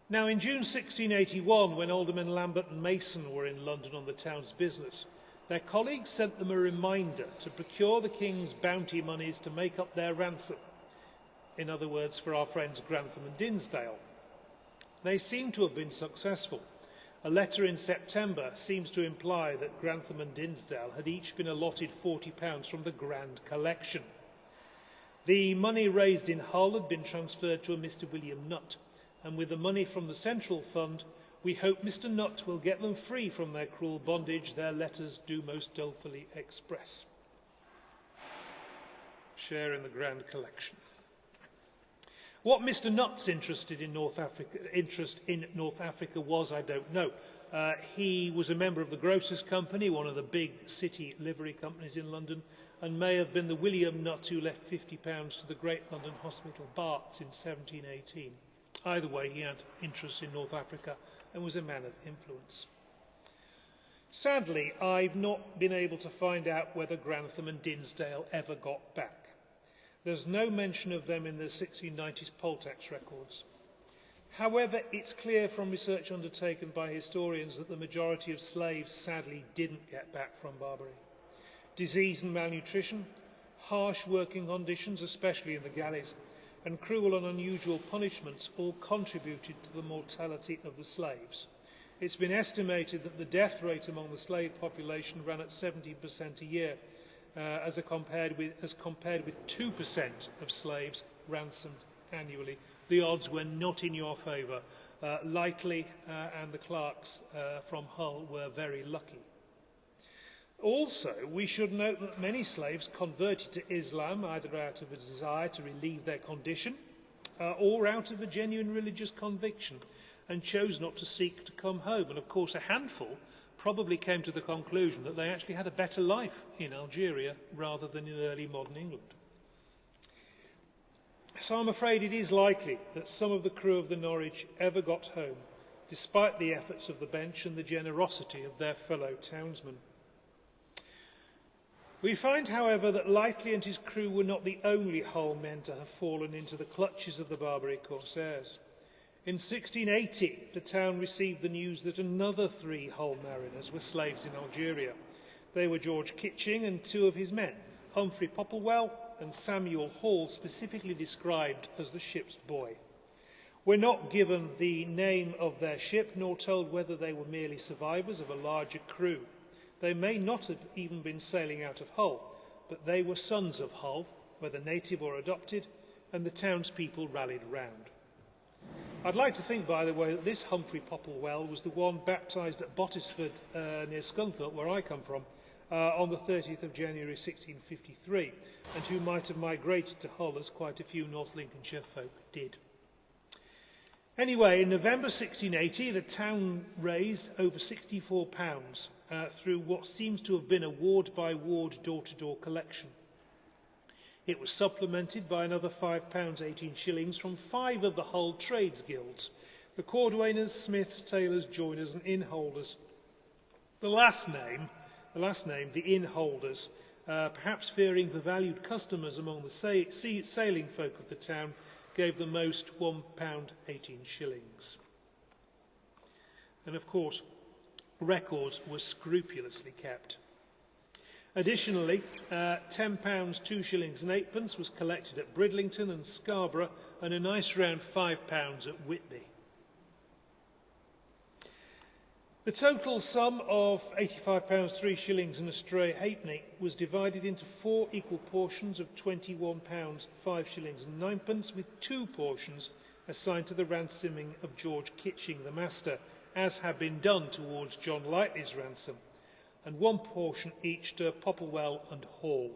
Now, in June 1681, when Aldermen Lambert and Mason were in London on the town's business, their colleagues sent them a reminder to procure the King's bounty monies to make up their ransom. In other words, for our friends Grantham and Dinsdale. They seem to have been successful. A letter in September seems to imply that Grantham and Dinsdale had each been allotted £40 from the Grand Collection. The money raised in Hull had been transferred to a Mr. William Nutt, and with the money from the Central Fund, we hope Mr. Nutt will get them free from their cruel bondage their letters do most dolefully express. Share in the Grand Collection. What Mr. Nutt's interest in North Africa was, I don't know. He was a member of the Grocers' Company, one of the big city livery companies in London, and may have been the William Nutt who left £50 to the Great London Hospital Barts in 1718. Either way, he had interests in North Africa and was a man of influence. Sadly, I've not been able to find out whether Grantham and Dinsdale ever got back. There's no mention of them in the 1690s poll tax records. However, it's clear from research undertaken by historians that the majority of slaves sadly didn't get back from Barbary. Disease and malnutrition, harsh working conditions, especially in the galleys, and cruel and unusual punishments all contributed to the mortality of the slaves. It's been estimated that the death rate among the slave population ran at 17% a year, as compared with 2% of slaves ransomed annually. The odds were not in your favour. Lightly and the clerks from Hull were very lucky. Also, we should note that many slaves converted to Islam either out of a desire to relieve their condition or out of a genuine religious conviction, and chose not to seek to come home. And of course, a handful probably came to the conclusion that they actually had a better life in Algeria rather than in early modern England. So I'm afraid it is likely that some of the crew of the Norwich ever got home, despite the efforts of the bench and the generosity of their fellow townsmen. We find, however, that Lightly and his crew were not the only Hull men to have fallen into the clutches of the Barbary Corsairs. In 1680, the town received the news that another 3 Hull mariners were slaves in Algeria. They were George Kitching and 2 of his men, Humphrey Popplewell and Samuel Hall, specifically described as the ship's boy. We're not given the name of their ship, nor told whether they were merely survivors of a larger crew. They may not have even been sailing out of Hull, but they were sons of Hull, whether native or adopted, and the townspeople rallied round. I'd like to think, by the way, that this Humphrey Popplewell was the one baptised at Bottisford near Scunthorpe, where I come from, on the 30th of January 1653, and who might have migrated to Hull as quite a few North Lincolnshire folk did. Anyway, in November 1680, the town raised over £64 through what seems to have been a ward-by-ward, door-to-door collection. It was supplemented by another £5 18 shillings from 5 of the Hull trades guilds, the cordwainers, smiths, tailors, joiners and inn-holders. The last name, the inn-holders, perhaps fearing the valued customers among the sailing folk of the town, gave the most £1 18 shillings. And of course, records were scrupulously kept. Additionally, £10 2 shillings and 8 was collected at Bridlington and Scarborough, and a nice round £5 at Whitby. The total sum of £85 3 shillings and a stray halfpenny was divided into 4 equal portions of £21 5 shillings and 9 with 2 portions assigned to the ransoming of George Kitching, the master, as had been done towards John Lightly's ransom, and 1 portion each to Popplewell and Hall.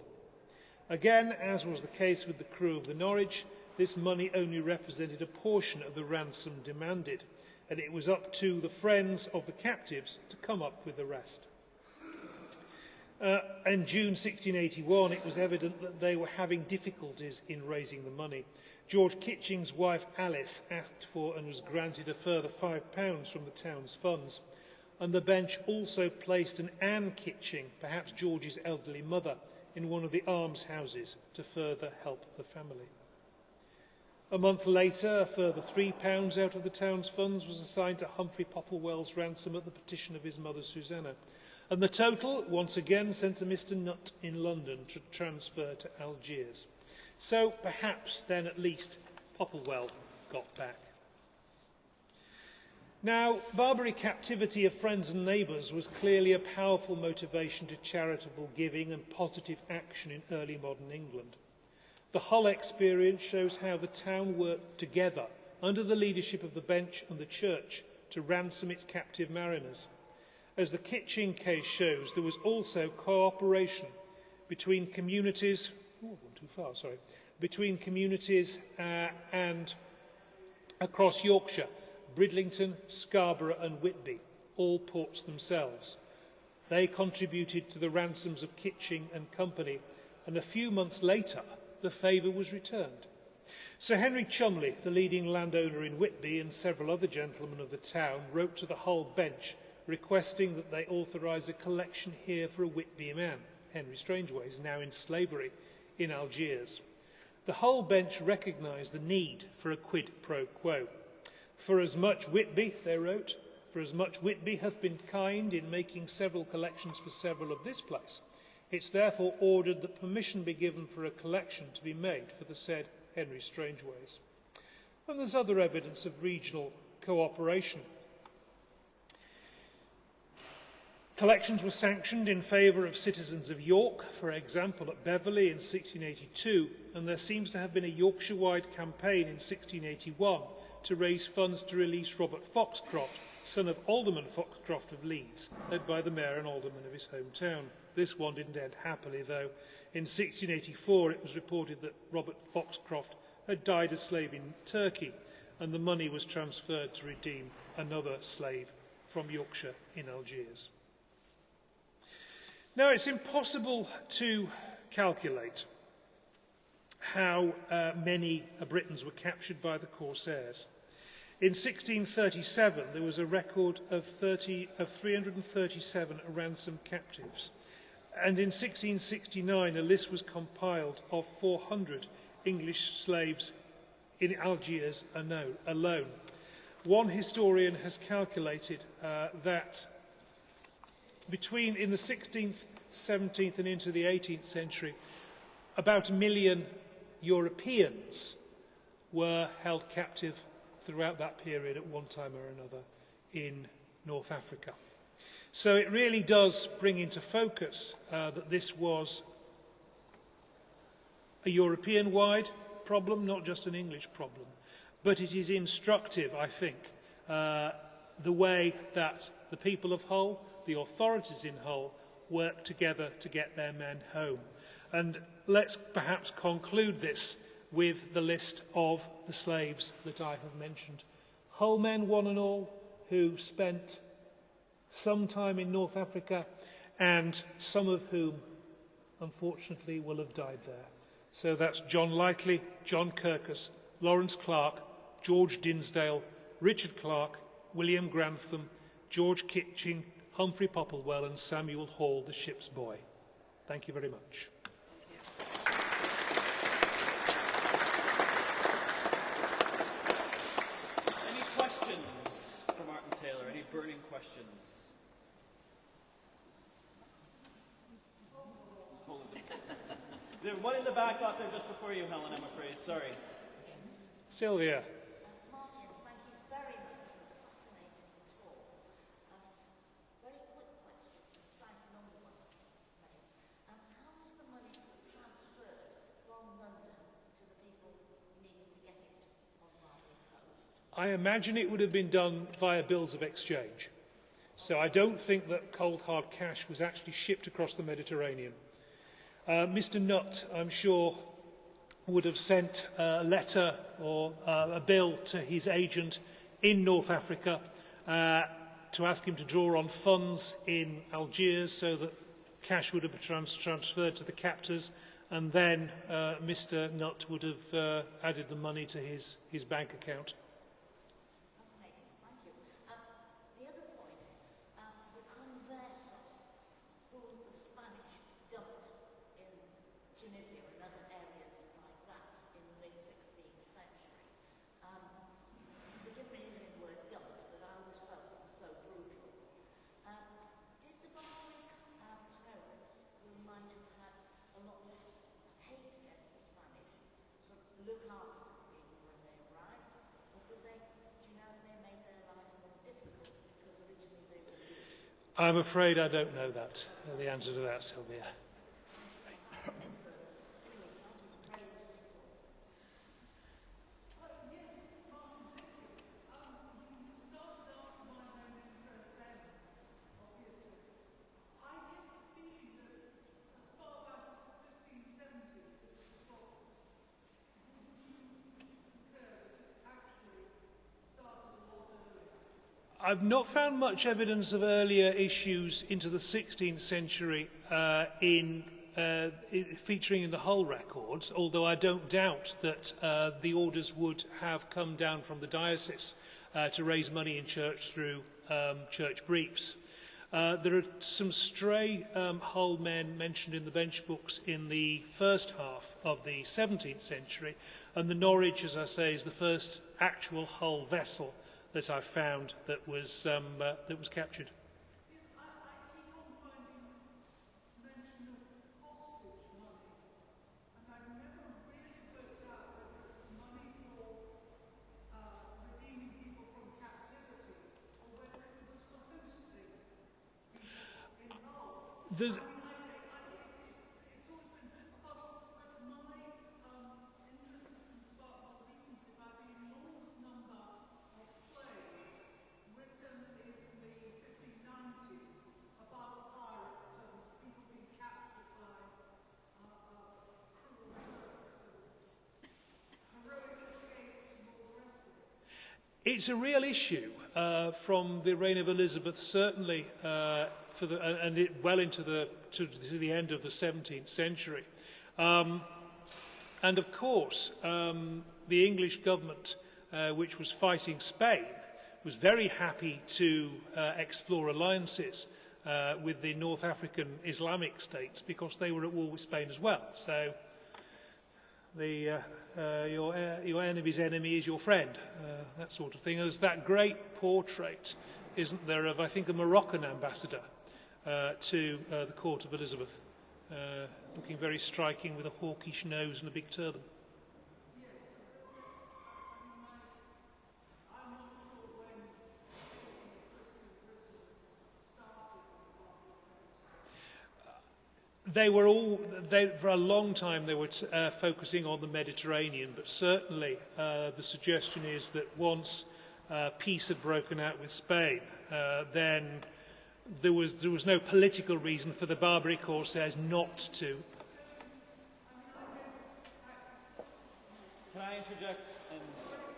Again, as was the case with the crew of the Norwich, this money only represented a portion of the ransom demanded, and it was up to the friends of the captives to come up with the rest. In June 1681, it was evident that they were having difficulties in raising the money. George Kitching's wife Alice asked for and was granted a further £5 from the town's funds, and the bench also placed an Anne Kitching, perhaps George's elderly mother, in one of the almshouses to further help the family. A month later, a further £3 out of the town's funds was assigned to Humphrey Popplewell's ransom at the petition of his mother Susanna, and the total once again sent to Mr. Nutt in London to transfer to Algiers. So perhaps then at least Popplewell got back. Now, Barbary captivity of friends and neighbours was clearly a powerful motivation to charitable giving and positive action in early modern England. The Hull experience shows how the town worked together under the leadership of the bench and the church to ransom its captive mariners. As the Kitching case shows, there was also cooperation between communities, and across Yorkshire, Bridlington, Scarborough and Whitby, all ports themselves. They contributed to the ransoms of Kitching and company, and a few months later, the favour was returned. Sir Henry Cholmondeley, the leading landowner in Whitby, and several other gentlemen of the town wrote to the Hull bench requesting that they authorise a collection here for a Whitby man, Henry Strangeways, now in slavery in Algiers. The Hull bench recognised the need for a quid pro quo. For as much Whitby, they wrote, for as much Whitby hath been kind in making several collections for several of this place, it's therefore ordered that permission be given for a collection to be made for the said Henry Strangeways. And there's other evidence of regional cooperation. Collections were sanctioned in favour of citizens of York, for example at Beverley in 1682, and there seems to have been a Yorkshire-wide campaign in 1681 to raise funds to release Robert Foxcroft, son of Alderman Foxcroft of Leeds, led by the mayor and alderman of his hometown. This one didn't end happily, though. In 1684, it was reported that Robert Foxcroft had died a slave in Turkey, and the money was transferred to redeem another slave from Yorkshire in Algiers. Now, it's impossible to calculate how many Britons were captured by the Corsairs. In 1637, there was a record of 337 ransomed captives. And in 1669, a list was compiled of 400 English slaves in Algiers alone. One historian has calculated that in the 16th, 17th and into the 18th century, about 1 million Europeans were held captive throughout that period at one time or another in North Africa. So it really does bring into focus that this was a European-wide problem, not just an English problem. But it is instructive, I think, the way that the people of Hull, the authorities in Hull, work together to get their men home. And let's perhaps conclude this with the list of the slaves that I have mentioned. Hull men, one and all, who spent some time in North Africa, and some of whom, unfortunately, will have died there. So that's John Lightly, John Kirkus, Lawrence Clark, George Dinsdale, Richard Clark, William Grantham, George Kitching, Humphrey Popplewell and Samuel Hall, the ship's boy. Thank you very much. Any questions for Martin Taylor? Any burning questions? There's one in the back out there just before you, Helen, I'm afraid. Sorry. Sylvia. Martin, thank you very much for a fascinating talk. Very quick question, slightly longer one. How was the money transferred from London to the people needing to get it on Barbary Coast? I imagine it would have been done via bills of exchange. So I don't think that cold hard cash was actually shipped across the Mediterranean. Mr. Nutt, I'm sure, would have sent a letter or a bill to his agent in North Africa to ask him to draw on funds in Algiers so that cash would have been transferred to the captors, and then Mr. Nutt would have added the money to his bank account. Fascinating, thank you. The other point, the Corsairs, who the Spanish dumped in Tunisia and other areas like that in the mid-16th century. Forgive me using the word dumped, but I always felt it was so brutal. Did the Barbary terrorists, who might have had a lot of hate against the Spanish, sort of look after people when they arrived? Or did they, do you know if they made their life more difficult because originally they were Jews? I'm afraid I don't know that, the answer to that, Sylvia. I've not found much evidence of earlier issues into the 16th century featuring in the Hull records, although I don't doubt that the orders would have come down from the diocese to raise money in church through church briefs. There are some stray Hull men mentioned in the bench books in the first half of the 17th century, and the Norwich, as I say, is the first actual Hull vessel that I found that was captured. There's, it's a real issue from the reign of Elizabeth, certainly well into the end of the 17th century. And of course, the English government, which was fighting Spain, was very happy to explore alliances with the North African Islamic states because they were at war with Spain as well. So your enemy's enemy is your friend, that sort of thing. There's that great portrait, isn't there, of, I think, a Moroccan ambassador to the court of Elizabeth, looking very striking with a hawkish nose and a big turban. For a long time they were focusing on the Mediterranean, but certainly the suggestion is that once peace had broken out with Spain, then there was no political reason for the Barbary Corsairs not to. Can I interject and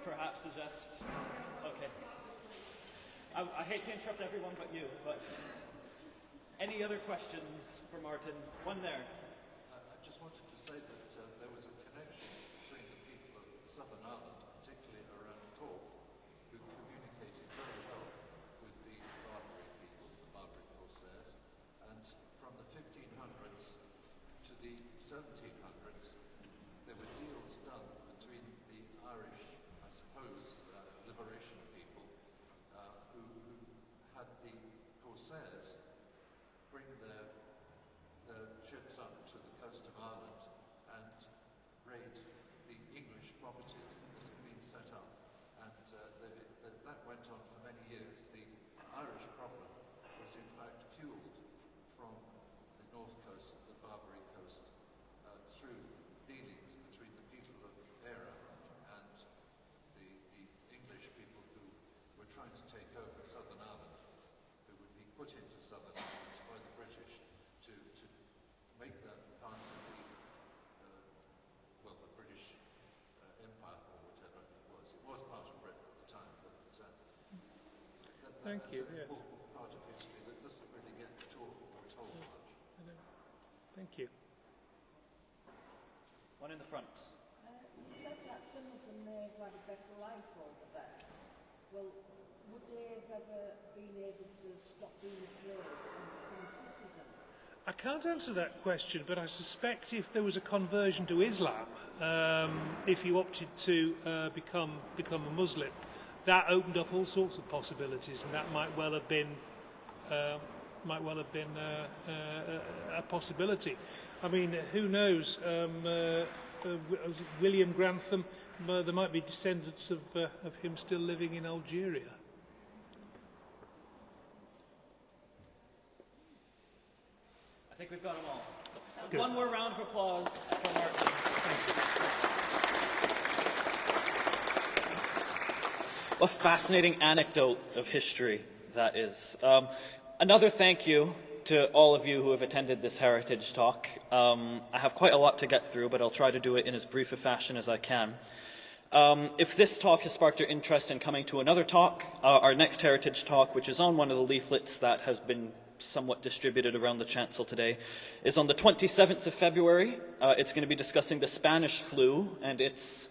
perhaps suggest? Okay. I hate to interrupt everyone but you, but any other questions for Martin? One there. I just wanted to say that there was a connection between the people of Southern Ireland, particularly around Cork, who communicated very well with the Barbary people, the Barbary Corsairs, and from the 1500s to the 1700s, there were deals done between the Irish, I suppose, liberation people, who had the Corsairs bring their ships up to the coast of Ireland and raid the English properties that had been set up. And that went on for many years. The Irish problem was in fact fueled from the north coast, the Barbary coast, through dealings between the people of Éire and the English people who were trying to take over Southern Ireland, who would be put into Southern Ireland by the British to make that part of the British Empire or whatever it was. It was part of Britain at the time, but Thank you. that's an Yeah. important part of history that doesn't really get told much. Thank you. One in the front. You said that some of them may have had a better life over there. Well, would they have ever been able to stop being a slave and become a citizen? I can't answer that question, but I suspect if there was a conversion to Islam, if you opted to become a Muslim, that opened up all sorts of possibilities, and that might well have been a possibility. I mean, who knows? William Grantham, there might be descendants of him still living in Algeria. I think we've got them all. So, one more round of applause for Martin. What a fascinating anecdote of history that is. Another thank you to all of you who have attended this Heritage Talk. I have quite a lot to get through, but I'll try to do it in as brief a fashion as I can. If this talk has sparked your interest in coming to another talk, our next Heritage Talk, which is on one of the leaflets that has been somewhat distributed around the chancel today, is on the 27th of February. It's going to be discussing the Spanish flu and its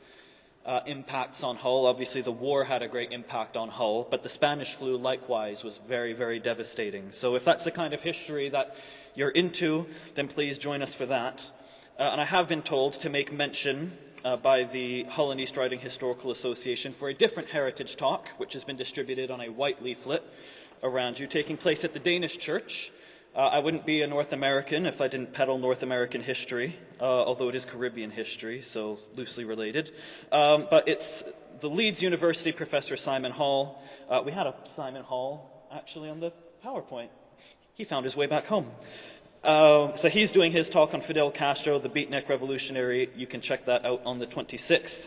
impacts on Hull. Obviously, the war had a great impact on Hull, but the Spanish flu likewise was very, very devastating. So if that's the kind of history that you're into, then please join us for that. And I have been told to make mention by the Hull and East Riding Historical Association for a different Heritage Talk, which has been distributed on a white leaflet around you, taking place at the Danish Church. I wouldn't be a North American if I didn't peddle North American history, although it is Caribbean history, so loosely related. But it's the Leeds University professor Simon Hall. We had a Simon Hall actually on the PowerPoint. He found his way back home. So he's doing his talk on Fidel Castro, the beatnik revolutionary. You can check that out on the 26th.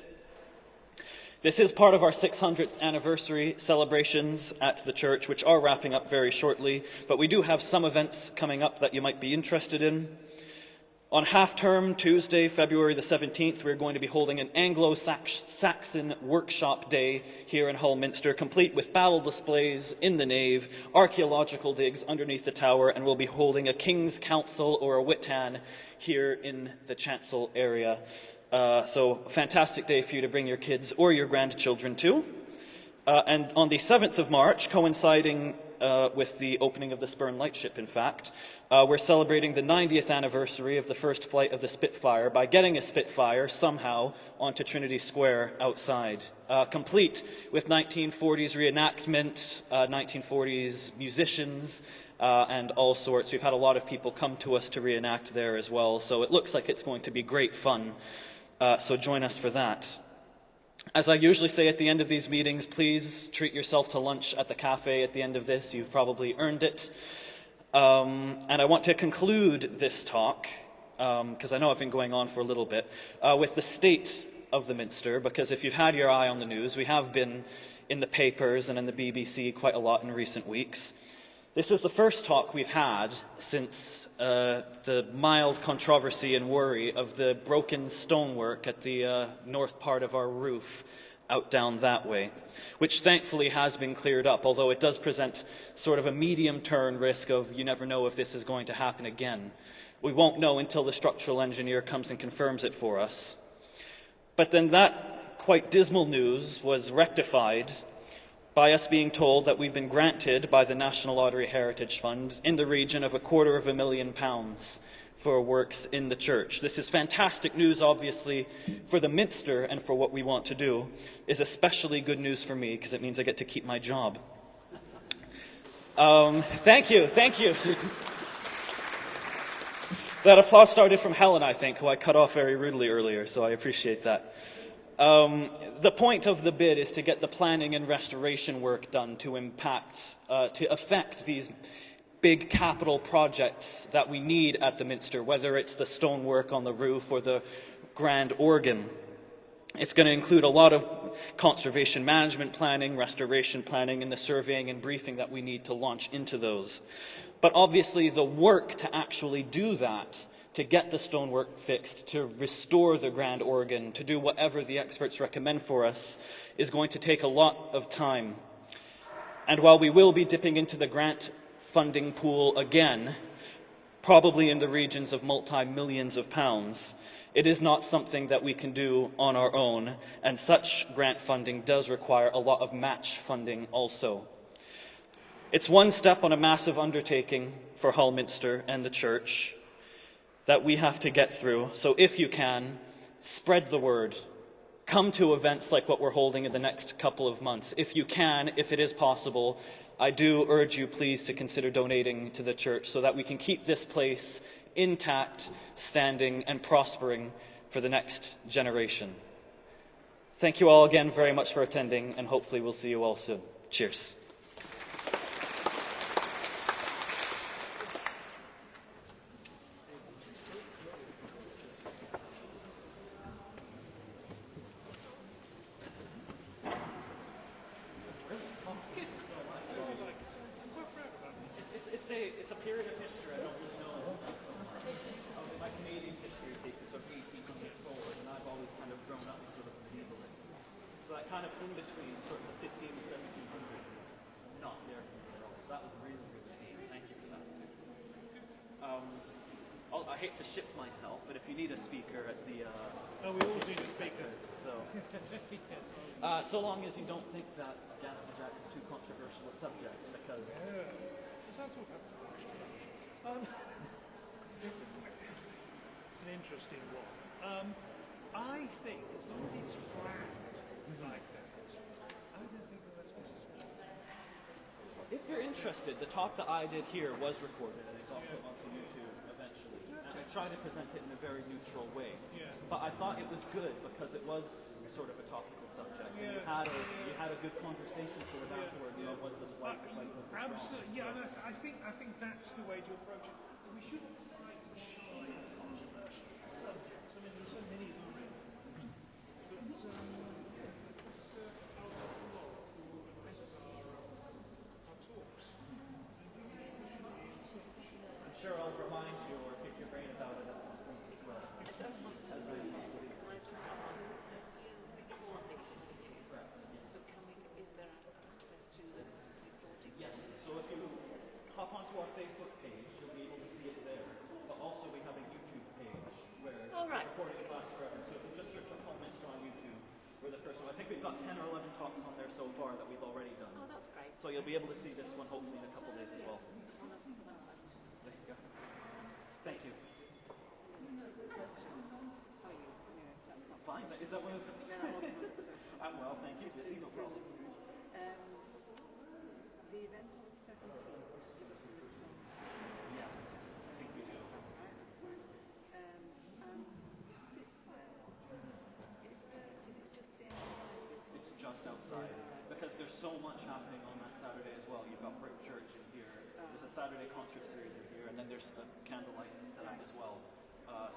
This is part of our 600th anniversary celebrations at the church, which are wrapping up very shortly, but we do have some events coming up that you might be interested in. On half-term, Tuesday, February the 17th, we're going to be holding an anglo-saxon workshop day here in Hull Minster, complete with battle displays in the nave, archaeological digs underneath the tower, and we'll be holding a King's Council or a Witan here in the chancel area. So fantastic day for you to bring your kids or your grandchildren to. And on the 7th of March, coinciding with the opening of the Spurn Lightship, in fact. We're celebrating the 90th anniversary of the first flight of the Spitfire by getting a Spitfire somehow onto Trinity Square outside, complete with 1940s reenactment, 1940s musicians, and all sorts. We've had a lot of people come to us to reenact there as well, so it looks like it's going to be great fun. So join us for that. As I usually say at the end of these meetings, please treat yourself to lunch at the cafe at the end of this. You've probably earned it. And I want to conclude this talk, because I know I've been going on for a little bit, with the state of the Minster, because if you've had your eye on the news, we have been in the papers and in the BBC quite a lot in recent weeks. This is the first talk we've had since the mild controversy and worry of the broken stonework at the north part of our roof out down that way, which thankfully has been cleared up, although it does present sort of a medium-term risk of you never know if this is going to happen again. We won't know until the structural engineer comes and confirms it for us. But then that quite dismal news was rectified by us being told that we've been granted by the National Lottery Heritage Fund in the region of £250,000 for works in the church. This is fantastic news, obviously, for the Minster and for what we want to do. Is especially good news for me because it means I get to keep my job. Thank you. That applause started from Helen, I think, who I cut off very rudely earlier, so I appreciate that. The point of the bid is to get the planning and restoration work done to affect these big capital projects that we need at the Minster, whether it's the stonework on the roof or the grand organ. It's going to include a lot of conservation management planning, restoration planning, and the surveying and briefing that we need to launch into those. But obviously the work to actually do that, to get the stonework fixed, to restore the grand organ, to do whatever the experts recommend for us, is going to take a lot of time. And while we will be dipping into the grant funding pool again, probably in the regions of multi-millions of pounds, it is not something that we can do on our own, and such grant funding does require a lot of match funding also. It's one step on a massive undertaking for Hull Minster and the church that we have to get through. So if you can, spread the word. Come to events like what we're holding in the next couple of months. If you can, if it is possible, I do urge you please to consider donating to the church so that we can keep this place intact, standing, and prospering for the next generation. Thank you all again very much for attending, and hopefully we'll see you all soon. Cheers. It's a period of history I don't really know. My Canadian history takes sort of 1800s forward, and I've always kind of grown up sort of medievalist. So that kind of in between sort of the 15 and 1700s is not there at all. So that was really, really neat. Thank you for that. I hate to ship myself, but if you need a speaker at the we always need a speaker. So, so long as you don't think that gas jack is too controversial a subject, because it's an interesting one. I think as long as it's flat like that, I don't think that's necessary. if you're interested, the talk that I did here was recorded and it got put onto YouTube eventually. And I tried to present it in a very neutral way. Yeah. But I thought it was good because it was sort of a topical subject. Yeah. You had a good conversation sort of afterward. You know, was this right? Was this wrong? Absolutely, yeah. And I think that's the way to approach it. We shouldn't try to shy at controversial subjects. I mean, there are so many of them. But I'm sure I'll remind you or pick your brain about it at some point as well. Yes, so if you hop onto our Facebook page, you'll be able to see it there. But also we have a YouTube page where the recording is last forever. So if you just search up Minster on YouTube, we're the first one. I think we've got 10 or 11 talks on there so far that we've already done. Oh, that's great. Great. So you'll be able to see this one hopefully in a couple of days as well. Just want to put that up. There you go. Thank you. Fine. Is that one of the... I'm well, thank you. Busy, no problem. The event on the 17th. Yes, I think we do. Right, that's fine. The Spitfire, is it just the outside bit? It's just outside because there's so much happening on that Saturday as well. You've got Brick Church in here. There's a Saturday concert series in here, and then there's a candlelight set up as well.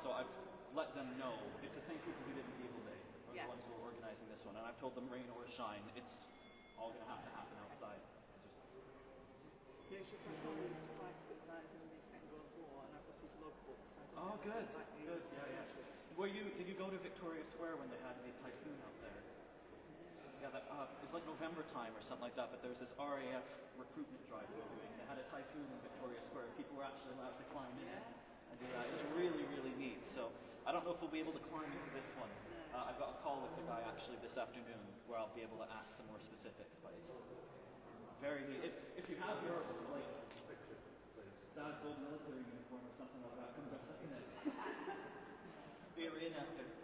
So I've let them know. It's the same people who did Medieval Day, are the ones who are organising this one, and I've told them rain or shine, it's all going to have to happen outside. Yeah, she's my father used to fly Spitfires in the Second World War, and I've got his logbook. So I Oh, don't know good, if that good, yeah. Did you go to Victoria Square when they had the typhoon out there? Yeah, it's like November time or something like that, but there was this RAF recruitment drive they were doing. They had a typhoon in Victoria Square. People were actually allowed to climb in it and do that. It was really, really neat. So I don't know if we'll be able to climb into this one. I've got a call with the guy actually this afternoon where I'll be able to ask some more specifics, but it's very neat. If you have your, like, dad's old military uniform or something like that, come dress up in it. We're in after.